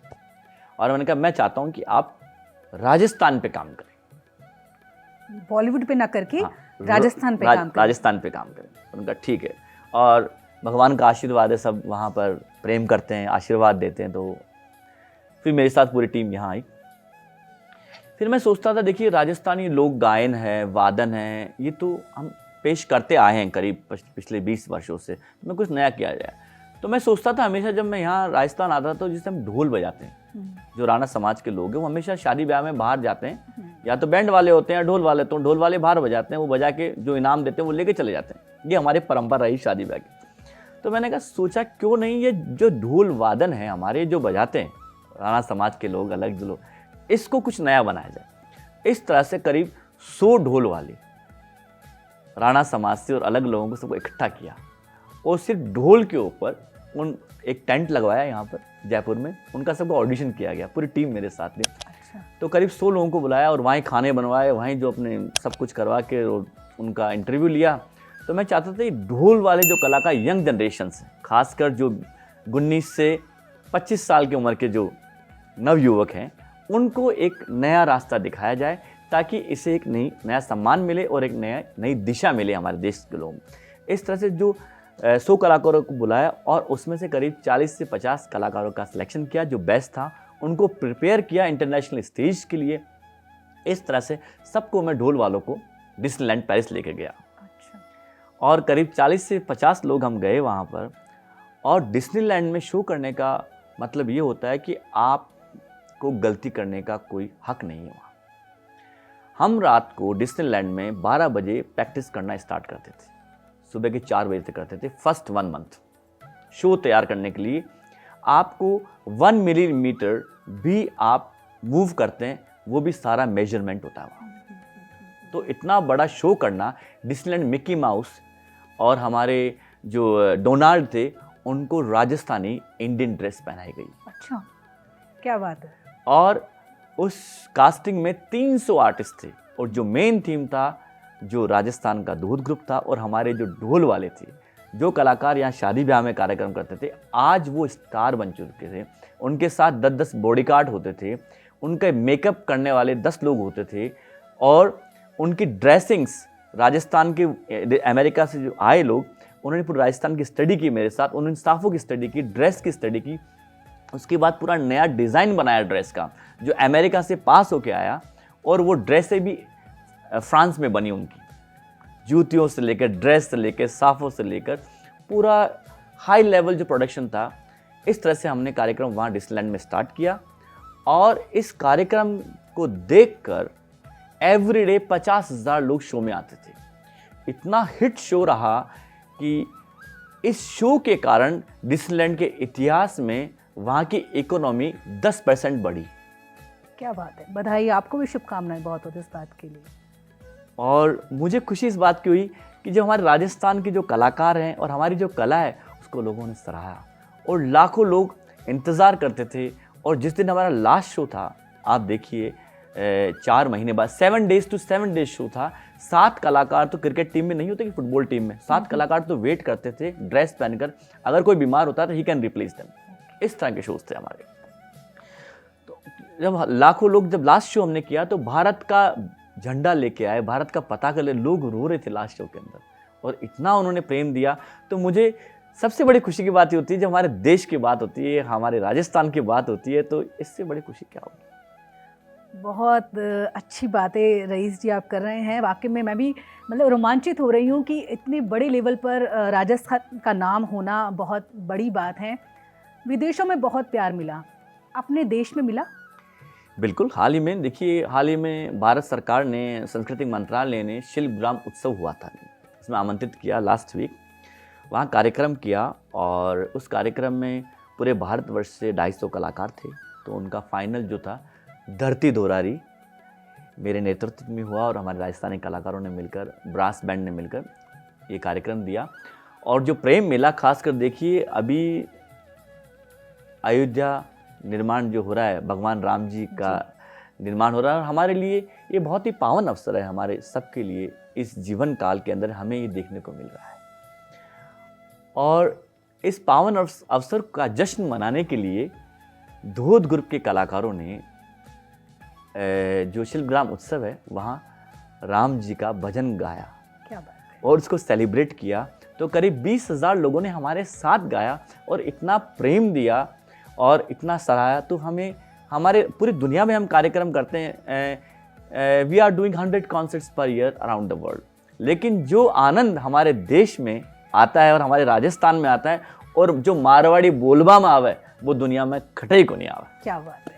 और मैंने कहा मैं चाहता हूँ कि आप राजस्थान पे काम करें, बॉलीवुड पे ना करके हाँ, राजस्थान पे काम करें। राजस्थान पे काम करें। उनका ठीक है, और भगवान का आशीर्वाद है, सब वहाँ पर प्रेम करते हैं, आशीर्वाद देते हैं। तो फिर मेरे साथ पूरी टीम यहाँ आई। फिर मैं सोचता था, देखिए राजस्थानी लोक गायन है, वादन है, ये तो हम पेश करते आए हैं करीब पिछले 20 वर्षों से, तो मैं कुछ नया किया जाए। तो मैं सोचता था हमेशा, जब मैं यहाँ राजस्थान आता था, तो जिससे हम ढोल बजाते हैं, जो राणा समाज के लोग हैं, वो हमेशा शादी ब्याह में बाहर जाते हैं, या तो बैंड वाले होते हैं या ढोल वाले, तो ढोल वाले बाहर बजाते हैं, वो बजा के जो इनाम देते हैं वो लेके चले जाते हैं। ये हमारी परंपरा रही शादी ब्याह की। तो मैंने कहा सोचा क्यों नहीं ये जो ढोल वादन है हमारे जो बजाते हैं राणा समाज के लोग, अलग जो लोग, इसको कुछ नया बनाया जाए। इस तरह से करीब 100 ढोल वाले राणा समाज से और अलग लोगों को सबको इकट्ठा किया, और सिर्फ ढोल के ऊपर उन एक टेंट लगवाया यहाँ पर जयपुर में, उनका सबको ऑडिशन किया गया, पूरी टीम मेरे साथ में। तो करीब 100 लोगों को बुलाया और वहीं खाने बनवाए, वहीं जो अपने सब कुछ करवा के और उनका इंटरव्यू लिया। तो मैं चाहता था ढोल वाले जो कलाकार, यंग जनरेशन से, खासकर जो 19 से 25 साल की उम्र के जो नवयुवक हैं, उनको एक नया रास्ता दिखाया जाए, ताकि इसे एक नया सम्मान मिले और एक नई दिशा मिले हमारे देश के लोग। इस तरह से जो 100 कलाकारों को बुलाया और उसमें से करीब 40 से 50 कलाकारों का सिलेक्शन किया, जो बेस्ट था, उनको प्रिपेयर किया इंटरनेशनल स्टेज के लिए। इस तरह से सबको मैं ढोल वालों को डिज्नीलैंड पेरिस लेके गया। और करीब 40 से 50 लोग हम गए वहाँ पर। और डिज्नीलैंड में शो करने का मतलब ये होता है कि आपको गलती करने का कोई हक नहीं है वहाँ। हम रात को डिज्नीलैंड में 12 बजे प्रैक्टिस करना स्टार्ट करते थे, सुबह के 4 बजे तक करते थे। फर्स्ट 1 मंथ शो तैयार करने के लिए आपको 1 मिलीमीटर भी आप मूव करते हैं, वो भी सारा मेजरमेंट होता है वहाँ। तो इतना बड़ा शो करना, डिज्नीलैंड मिकी माउस और हमारे जो डोनाल्ड थे, उनको राजस्थानी इंडियन ड्रेस पहनाई गई। अच्छा, क्या बात है। और उस कास्टिंग में 300 आर्टिस्ट थे, और जो मेन थीम था, जो राजस्थान का दूध ग्रुप था, और हमारे जो ढोल वाले थे, जो कलाकार यहाँ शादी ब्याह में कार्यक्रम करते थे, आज वो स्टार बन चुके थे। उनके साथ 10-10 बॉडीगार्ड होते थे, उनके मेकअप करने वाले 10 लोग होते थे, और उनकी ड्रेसिंग्स, राजस्थान के अमेरिका से जो आए लोग, उन्होंने पूरी राजस्थान की स्टडी की मेरे साथ, उन्होंने स्टाफों की स्टडी की, ड्रेस की स्टडी की। उसके बाद पूरा नया डिज़ाइन बनाया ड्रेस का, जो अमेरिका से पास होके आया, और वो ड्रेसें भी फ्रांस में बनी उनकी, जूतियों से लेकर, ड्रेस से लेकर, साफ़ों से लेकर, पूरा हाई लेवल जो प्रोडक्शन था। इस तरह से हमने कार्यक्रम वहाँ डिस्नीलैंड में स्टार्ट किया, और इस कार्यक्रम को देखकर एवरीडे 50,000 लोग शो में आते थे। इतना हिट शो रहा कि इस शो के कारण डिस्नीलैंड के इतिहास में वहाँ की इकोनॉमी 10% बढ़ी। क्या बात है, बधाई, आपको भी शुभकामनाएं बहुत होती इस बात के लिए। और मुझे खुशी इस बात की हुई कि जो हमारे राजस्थान के जो कलाकार हैं और हमारी जो कला है, उसको लोगों ने सराहा, और लाखों लोग इंतज़ार करते थे। और जिस दिन हमारा लास्ट शो था, आप देखिए 4 महीने बाद 7 days to 7 days शो था। 7 कलाकार तो क्रिकेट टीम में नहीं होते कि फुटबॉल टीम में, 7 कलाकार तो वेट करते थे ड्रेस पहनकर, अगर कोई बीमार होता तो ही कैन रिप्लेस देम। इस तरह के शोज थे हमारे। तो जब लाखों लोग, जब लास्ट शो हमने किया तो भारत का झंडा लेके आए, भारत का पताका ले, लोग रो रहे थे लास्ट शो के अंदर, और इतना उन्होंने प्रेम दिया। तो मुझे सबसे बड़ी खुशी की बात ये होती है जब हमारे देश की बात होती है, हमारे राजस्थान की बात होती है, तो इससे बड़ी खुशी क्या होगी। बहुत अच्छी बातें रईस जी आप कर रहे हैं। वाकई में मैं भी मतलब रोमांचित हो रही हूँ कि इतने बड़े लेवल पर राजस्थान का नाम होना बहुत बड़ी बात है। विदेशों में बहुत प्यार मिला, अपने देश में मिला? बिल्कुल, हाल ही में देखिए, हाल ही में भारत सरकार ने, संस्कृति मंत्रालय ने शिल्पग्राम उत्सव हुआ था, इसमें आमंत्रित किया लास्ट वीक। वहाँ कार्यक्रम किया, और उस कार्यक्रम में पूरे भारतवर्ष से 250 कलाकार थे। तो उनका फाइनल जो था, धरती धोरारी मेरे नेतृत्व में हुआ, और हमारे राजस्थानी कलाकारों ने मिलकर, ब्रास बैंड ने मिलकर ये कार्यक्रम दिया। और जो प्रेम मिला, खासकर देखिए अभी अयोध्या निर्माण जो हो रहा है, भगवान राम जी का निर्माण हो रहा है, और हमारे लिए ये बहुत ही पावन अवसर है, हमारे सबके लिए इस जीवन काल के अंदर हमें ये देखने को मिल रहा है। और इस पावन अवसर का जश्न मनाने के लिए धोद ग्रुप के कलाकारों ने जो शिल्पग्राम उत्सव है, वहाँ राम जी का भजन गाया। क्या बात है। और उसको सेलिब्रेट किया। तो करीब 20,000 लोगों ने हमारे साथ गाया, और इतना प्रेम दिया और इतना सराहा। तो हमें, हमारे पूरी दुनिया में हम कार्यक्रम करते हैं, we are doing 100 concerts per year around the world, लेकिन जो आनंद हमारे देश में आता है और हमारे राजस्थान में आता है, और जो मारवाड़ी बोलबा में आवे, वो दुनिया में खटई को नहीं आवे। क्या बात है।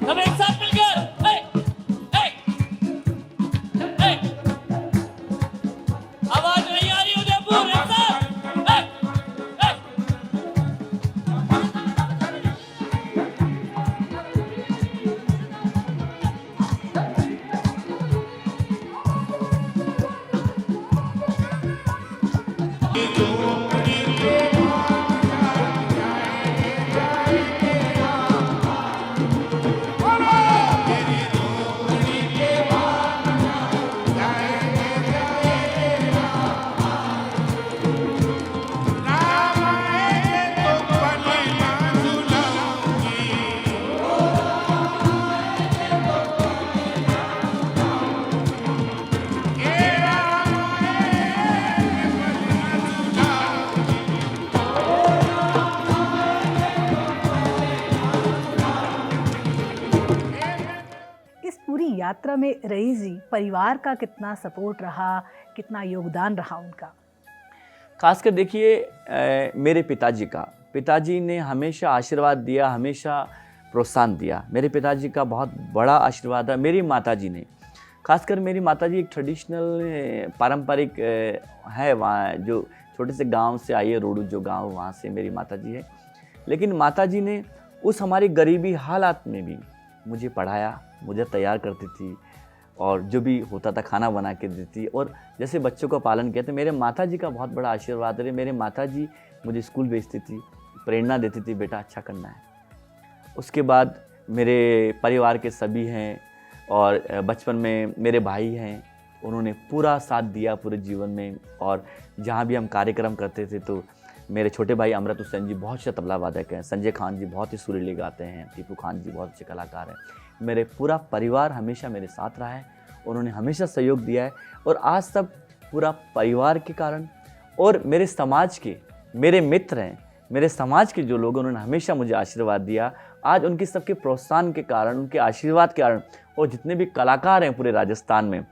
सब एक साथ मिलकर आवाज नहीं आ रही उदयपुर, एक साथ यात्रा में रईस जी परिवार का कितना सपोर्ट रहा, कितना योगदान रहा उनका? खासकर देखिए मेरे पिताजी ने हमेशा आशीर्वाद दिया, हमेशा प्रोत्साहन दिया। मेरे पिताजी का बहुत बड़ा आशीर्वाद है। मेरी माताजी ने, खासकर मेरी माताजी एक ट्रेडिशनल पारंपरिक है, वहाँ जो छोटे से गांव से आई है, रोडू जो गांव, वहाँ से मेरी माताजी है। लेकिन माताजी ने उस हमारी गरीबी हालात में भी मुझे पढ़ाया, मुझे तैयार करती थी और जो भी होता था खाना बना के देती और जैसे बच्चों का पालन किया। तो मेरे माताजी का बहुत बड़ा आशीर्वाद रहे। मेरे माताजी मुझे स्कूल भेजती थी, प्रेरणा देती थी, बेटा अच्छा करना है। उसके बाद मेरे परिवार के सभी हैं और बचपन में मेरे भाई हैं, उन्होंने पूरा साथ दिया पूरे जीवन में। और जहाँ भी हम कार्यक्रम करते थे तो मेरे छोटे भाई अमृत हुसैन जी बहुत अच्छे तबला वादक हैं, संजय खान जी बहुत ही सुरीले गाते हैं, टीपू खान जी बहुत अच्छे कलाकार हैं। मेरे पूरा परिवार हमेशा मेरे साथ रहा है, उन्होंने हमेशा सहयोग दिया है। और आज तक पूरा परिवार के कारण और मेरे समाज के, मेरे मित्र हैं, मेरे समाज के जो लोग, उन्होंने हमेशा मुझे आशीर्वाद दिया। आज उनके सबके प्रोत्साहन के कारण, उनके आशीर्वाद के कारण और जितने भी कलाकार हैं पूरे राजस्थान में,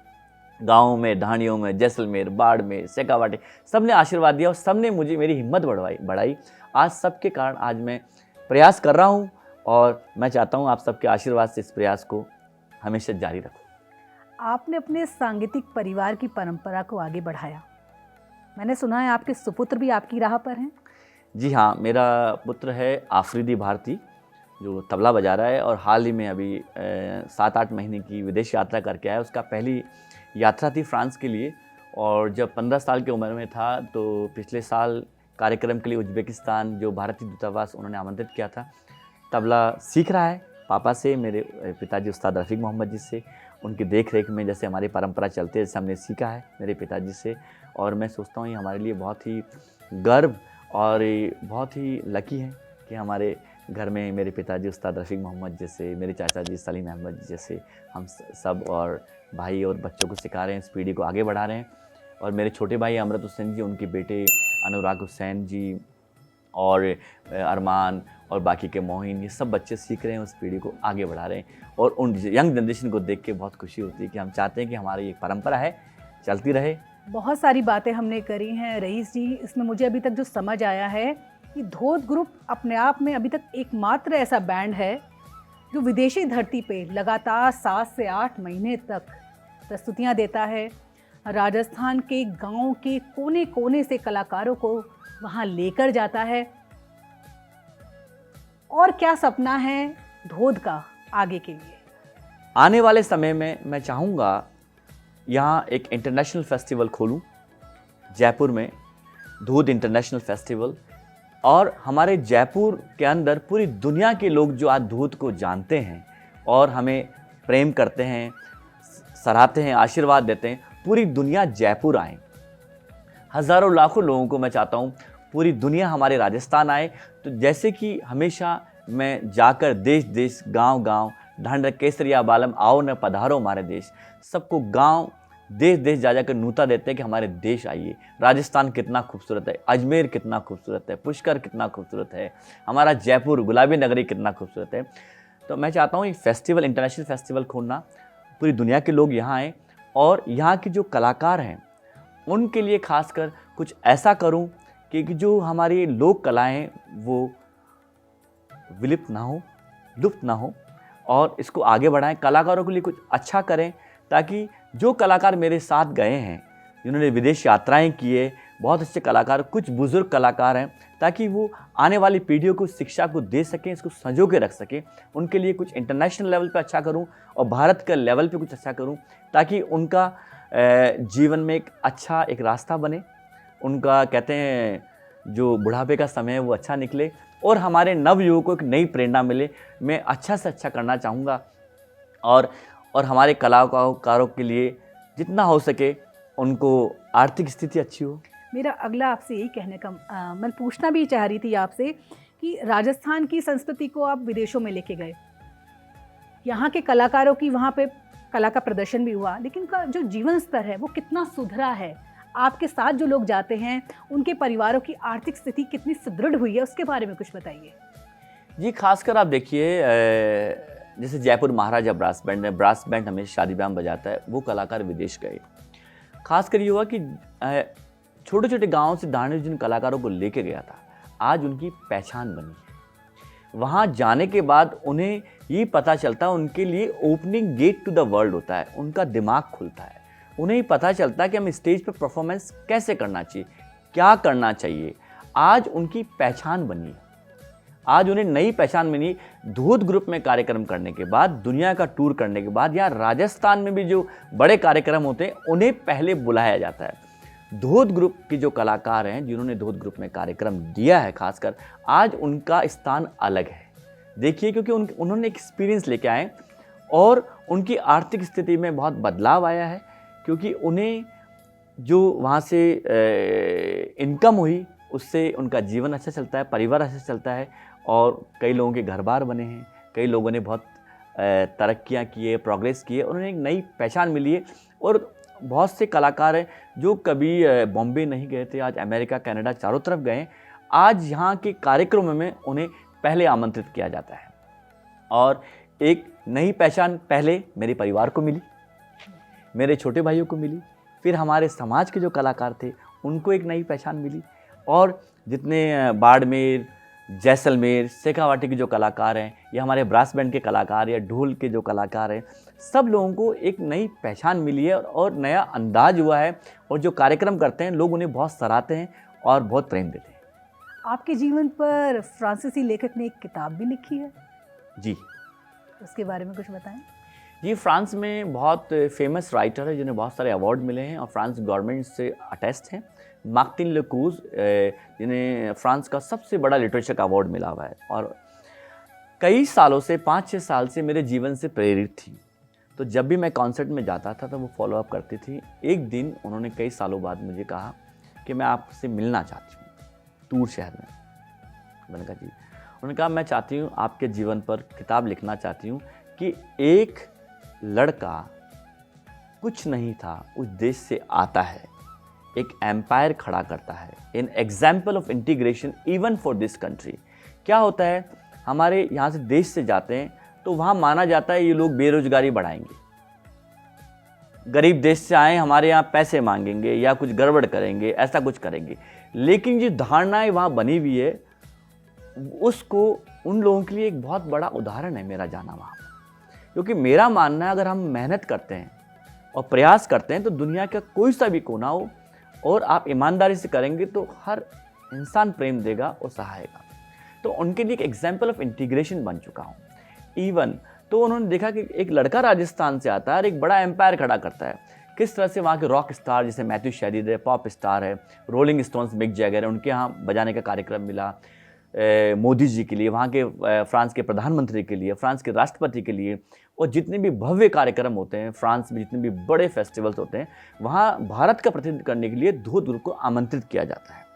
गाँव में, ढाणियों में, जैसलमेर, बाड़मेर, शेखावाटी, सब ने आशीर्वाद दिया और सब ने मुझे मेरी हिम्मत बढ़ाई। आज सबके कारण आज मैं प्रयास कर रहा हूँ और मैं चाहता हूँ आप सबके आशीर्वाद से इस प्रयास को हमेशा जारी रखूँ। आपने अपने सांगीतिक परिवार की परंपरा को आगे बढ़ाया। मैंने सुना है आपके सुपुत्र भी आपकी राह पर हैं। जी हाँ, मेरा पुत्र है आफरीदी भारती जो तबला बजा रहा है और हाल ही में अभी 7-8 महीने की विदेश यात्रा करके आया। उसका पहली यात्रा थी फ्रांस के लिए और जब 15 साल की उम्र में था तो पिछले साल कार्यक्रम के लिए उज्बेकिस्तान जो भारतीय दूतावास उन्होंने आमंत्रित किया था। तबला सीख रहा है पापा से, मेरे पिताजी उस्ताद रफ़ीक मोहम्मद जी से, उनकी देख रेख में जैसे हमारी परंपरा चलती है, जैसे हमने सीखा है मेरे पिताजी से। और मैं सोचता हूँ ये हमारे लिए बहुत ही गर्व और बहुत ही लकी है कि हमारे घर में मेरे पिताजी उस्ताद रफ़ीक मोहम्मद जैसे, मेरे चाचा जी सलीम अहमद जी जैसे हम सब और भाई और बच्चों को सिखा रहे हैं, इस पीढ़ी को आगे बढ़ा रहे हैं। और मेरे छोटे भाई अमृत हुसैन जी, उनके बेटे अनुराग हुसैन जी और अरमान और बाकी के मोहिन, ये सब बच्चे सीख रहे हैं, उस पीढ़ी को आगे बढ़ा रहे हैं। और उन यंग जनरेशन को देख के बहुत खुशी होती है कि हम चाहते हैं कि हमारी एक परंपरा है, चलती रहे। बहुत सारी बातें हमने करी हैं रईस जी, इसमें मुझे अभी तक जो समझ आया है कि धोत ग्रुप अपने आप में अभी तक एकमात्र ऐसा बैंड है जो विदेशी धरती पे लगातार 7 से 8 महीने तक प्रस्तुतियां देता है। राजस्थान के गांव के कोने कोने से कलाकारों को वहां लेकर जाता है। और क्या सपना है धोत का आगे के लिए? आने वाले समय में मैं चाहूँगा यहाँ एक इंटरनेशनल फेस्टिवल खोलूँ जयपुर में, धोत इंटरनेशनल फेस्टिवल। और हमारे जयपुर के अंदर पूरी दुनिया के लोग जो आज धोत को जानते हैं और हमें प्रेम करते हैं, सराहते हैं, आशीर्वाद देते हैं, पूरी दुनिया जयपुर आए। हज़ारों लाखों लोगों को मैं चाहता हूँ पूरी दुनिया हमारे राजस्थान आए। तो जैसे कि हमेशा मैं जाकर देश देश, गांव गांव, ढंड केसरिया बालम आओ न पधारो हमारे देश, सबको गांव देश देश जा जाकर नूता देते हैं कि हमारे देश आइए। राजस्थान कितना खूबसूरत है, अजमेर कितना खूबसूरत है, पुष्कर कितना खूबसूरत है, हमारा जयपुर गुलाबी नगरी कितना खूबसूरत है। तो मैं चाहता हूँ ये फेस्टिवल, इंटरनेशनल फेस्टिवल खोलना, पूरी दुनिया के लोग यहाँ आएँ और यहाँ के जो कलाकार हैं उनके लिए खासकर कुछ ऐसा करूँ कि जो हमारी लोक कलाएँ वो विलुप्त ना हो, लुप्त ना हो और इसको आगे बढ़ाएं। कलाकारों के लिए कुछ अच्छा करें ताकि जो कलाकार मेरे साथ गए हैं, जिन्होंने विदेश यात्राएं किए, बहुत अच्छे कलाकार, कुछ बुजुर्ग कलाकार हैं, ताकि वो आने वाली पीढ़ियों को शिक्षा को दे सकें, इसको संजो के रख सकें। उनके लिए कुछ इंटरनेशनल लेवल पे अच्छा करूं और भारत के लेवल पे कुछ अच्छा करूं ताकि उनका जीवन में एक अच्छा एक रास्ता बने। उनका कहते हैं जो बुढ़ापे का समय है वो अच्छा निकले और हमारे नवयुवकों को एक नई प्रेरणा मिले। मैं अच्छा से अच्छा करना चाहूँगा और हमारे कलाकारों के लिए जितना हो सके उनको आर्थिक स्थिति अच्छी हो। मेरा अगला आपसे यही कहने का मैं पूछना भी चाह रही थी आपसे कि राजस्थान की संस्कृति को आप विदेशों में लेके गए, यहाँ के कलाकारों की वहाँ पे कला का प्रदर्शन भी हुआ, लेकिन का जो जीवन स्तर है वो कितना सुधरा है? आपके साथ जो लोग जाते हैं उनके परिवारों की आर्थिक स्थिति कितनी सुदृढ़ हुई है, उसके बारे में कुछ बताइए। जी, खासकर आप देखिए जैसे जयपुर महाराजा ब्रास बैंड है, ब्रास बैंड हमेशा शादी ब्याह में बजाता है, वो कलाकार विदेश गए। खासकर ये हुआ कि छोटे छोटे गाँव से दाने जिन कलाकारों को लेके गया था, आज उनकी पहचान बनी है। वहाँ जाने के बाद उन्हें ये पता चलता है, उनके लिए opening gate to the world होता है, उनका दिमाग खुलता है, उन्हें पता चलता है कि हम स्टेज पर परफॉर्मेंस कैसे करना चाहिए, क्या करना चाहिए। आज उनकी पहचान बनी है। आज उन्हें नई पहचान मिली। धूत ग्रुप में कार्यक्रम करने के बाद, दुनिया का टूर करने के बाद, या राजस्थान में भी जो बड़े कार्यक्रम होते हैं उन्हें पहले बुलाया जाता है। धूत ग्रुप के जो कलाकार हैं, जिन्होंने धूत ग्रुप में कार्यक्रम दिया है खासकर, आज उनका स्थान अलग है। देखिए, क्योंकि उन्होंने एक्सपीरियंस लेके आए और उनकी आर्थिक स्थिति में बहुत बदलाव आया है, क्योंकि उन्हें जो वहाँ से इनकम हुई उससे उनका जीवन अच्छा चलता है, परिवार अच्छा चलता है, और कई लोगों के घर बार बने हैं, कई लोगों ने बहुत तरक्कियाँ की है, प्रोग्रेस की है, उन्हें एक नई पहचान मिली है। और बहुत से कलाकार हैं जो कभी बॉम्बे नहीं गए थे, आज अमेरिका, कनाडा चारों तरफ गए। आज यहाँ के कार्यक्रमों में उन्हें पहले आमंत्रित किया जाता है, और एक नई पहचान पहले मेरे परिवार को मिली, मेरे छोटे भाइयों को मिली, फिर हमारे समाज के जो कलाकार थे उनको एक नई पहचान मिली, और जितने बाड़मेर, जैसलमेर, शेखावाटी के जो कलाकार हैं, या हमारे ब्रास बैंड के कलाकार, या ढोल के जो कलाकार हैं, सब लोगों को एक नई पहचान मिली है और नया अंदाज हुआ है। और जो कार्यक्रम करते हैं लोग उन्हें बहुत सराहते हैं और बहुत प्रेम देते हैं। आपके जीवन पर फ्रांसीसी लेखक ने एक किताब भी लिखी है, जी उसके बारे में कुछ बताएं। ये फ्रांस में बहुत फेमस राइटर है जिन्हें बहुत सारे अवार्ड मिले हैं और फ्रांस गवर्नमेंट से अटेस्ट हैं। मार्टिन लेकूज, जिन्हें फ्रांस का सबसे बड़ा लिटरेचर का अवार्ड मिला हुआ है, और कई सालों से, 5-6 साल से मेरे जीवन से प्रेरित थी। तो जब भी मैं कॉन्सर्ट में जाता था तो वो फॉलो अप करती थी। एक दिन उन्होंने कई सालों बाद मुझे कहा कि मैं आपसे मिलना चाहती हूँ टूर शहर में। मैंने कहा जी। उन्होंने कहा मैं चाहती हूँ, आपके जीवन पर किताब लिखना चाहती हूँ कि एक लड़का कुछ नहीं था, उस देश से आता है, एक एम्पायर खड़ा करता है, an example of integration even for this country. क्या होता है, हमारे यहाँ से देश से जाते हैं तो वहाँ माना जाता है ये लोग बेरोजगारी बढ़ाएंगे, गरीब देश से आए हमारे यहाँ पैसे मांगेंगे या कुछ गड़बड़ करेंगे, ऐसा कुछ करेंगे। लेकिन जो धारणाएं वहाँ बनी हुई है, उसको उन लोगों के लिए एक बहुत बड़ा उदाहरण है मेरा जाना वहाँ। क्योंकि मेरा मानना है, अगर हम मेहनत करते हैं और प्रयास करते हैं तो दुनिया का कोई सा भी कोना हो और आप ईमानदारी से करेंगे तो हर इंसान प्रेम देगा और सहायगा। तो उनके लिए एक एग्जाम्पल ऑफ इंटीग्रेशन बन चुका हूँ। इवन तो उन्होंने देखा कि एक लड़का राजस्थान से आता है और एक बड़ा एम्पायर खड़ा करता है। किस तरह से वहाँ के रॉक स्टार जैसे मैथ्यू शेरिड है, पॉप स्टार है, रोलिंग स्टोन्स, मिक जैगर है, उनके यहाँ बजाने का कार्यक्रम मिला। मोदी जी के लिए, वहाँ के फ्रांस के प्रधानमंत्री के लिए, फ्रांस के राष्ट्रपति के लिए, और जितने भी भव्य कार्यक्रम होते हैं फ्रांस में, जितने भी बड़े फेस्टिवल्स होते हैं, वहाँ भारत का प्रतिनिधित्व करने के लिए धूत ग्रुप को आमंत्रित किया जाता है।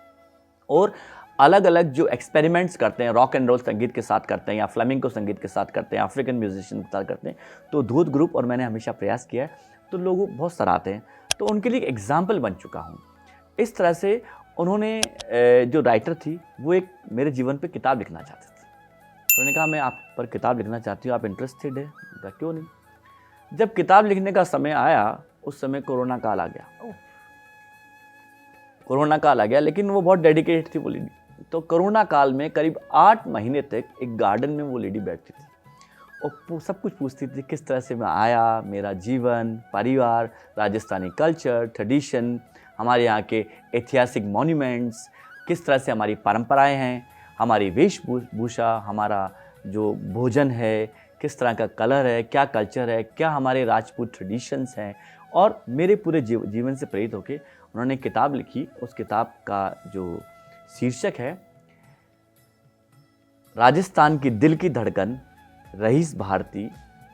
और अलग अलग जो एक्सपेरिमेंट्स करते हैं, रॉक एंड रोल संगीत के साथ करते हैं या फ्लेमिंगो संगीत के साथ करते हैं, अफ्रीकन म्यूजिशियन के साथ करते हैं, तो धूत ग्रुप और मैंने हमेशा प्रयास किया है, तो लोग बहुत सराहते हैं। तो उनके लिए एक एग्जाम्पल बन चुका हूँ। इस तरह से उन्होंने, जो राइटर थी, वो एक मेरे जीवन पे किताब लिखना चाहते थे। उन्होंने कहा मैं आप पर किताब लिखना चाहती हूँ, आप इंटरेस्टेड है? कहा क्यों नहीं। जब किताब लिखने का समय आया, उस समय कोरोना काल आ गया। कोरोना काल आ गया, लेकिन वो बहुत डेडिकेटेड थी वो लेडी। तो कोरोना काल में करीब 8 महीने तक एक गार्डन में वो लेडी बैठती थी और सब कुछ पूछती थी, किस तरह से मैं आया, मेरा जीवन, परिवार, राजस्थानी कल्चर, ट्रेडिशन, हमारे यहाँ के ऐतिहासिक मॉन्यूमेंट्स, किस तरह से हमारी परंपराएं हैं, हमारी वेशभूषा, हमारा जो भोजन है, किस तरह का कलर है, क्या कल्चर है, क्या हमारे राजपूत ट्रेडिशंस हैं। और मेरे पूरे जीवन से प्रेरित होकर उन्होंने किताब लिखी। उस किताब का जो शीर्षक है, राजस्थान की दिल की धड़कन, रईस भारती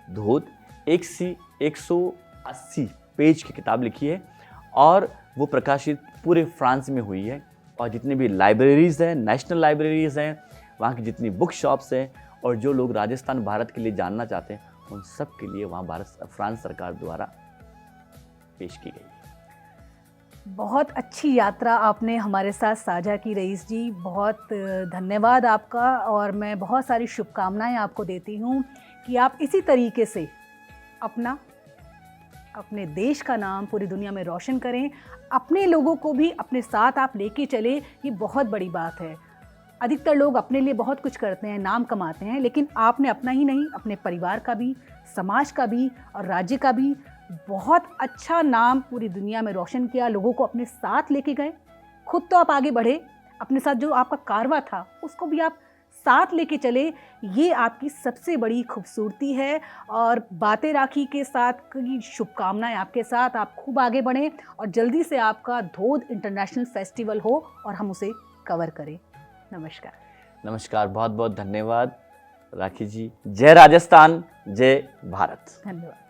धूत। 180 पेज की किताब लिखी है और वो प्रकाशित पूरे फ्रांस में हुई है। और जितनी भी लाइब्रेरीज़ हैं, नेशनल लाइब्रेरीज़ हैं, वहाँ की जितनी बुक शॉप्स हैं, और जो लोग राजस्थान भारत के लिए जानना चाहते हैं, उन सब के लिए वहाँ फ्रांस सरकार द्वारा पेश की गई है। बहुत अच्छी यात्रा आपने हमारे साथ साझा की रईस जी, बहुत धन्यवाद आपका। और मैं बहुत सारी शुभकामनाएं आपको देती हूँ कि आप इसी तरीके से अपने देश का नाम पूरी दुनिया में रोशन करें, अपने लोगों को भी अपने साथ आप लेके चले। ये बहुत बड़ी बात है। अधिकतर लोग अपने लिए बहुत कुछ करते हैं, नाम कमाते हैं, लेकिन आपने अपना ही नहीं, अपने परिवार का भी, समाज का भी और राज्य का भी बहुत अच्छा नाम पूरी दुनिया में रोशन किया। लोगों को अपने साथ लेके गए, खुद तो आप आगे बढ़े, अपने साथ जो आपका कारवां था उसको भी आप साथ लेके चले, ये आपकी सबसे बड़ी खूबसूरती है। और बातें राखी के साथ की शुभकामनाएं आपके साथ, आप खूब आगे बढ़ें और जल्दी से आपका धोद इंटरनेशनल फेस्टिवल हो और हम उसे कवर करें। नमस्कार। नमस्कार, बहुत बहुत धन्यवाद राखी जी। जय राजस्थान, जय भारत। धन्यवाद।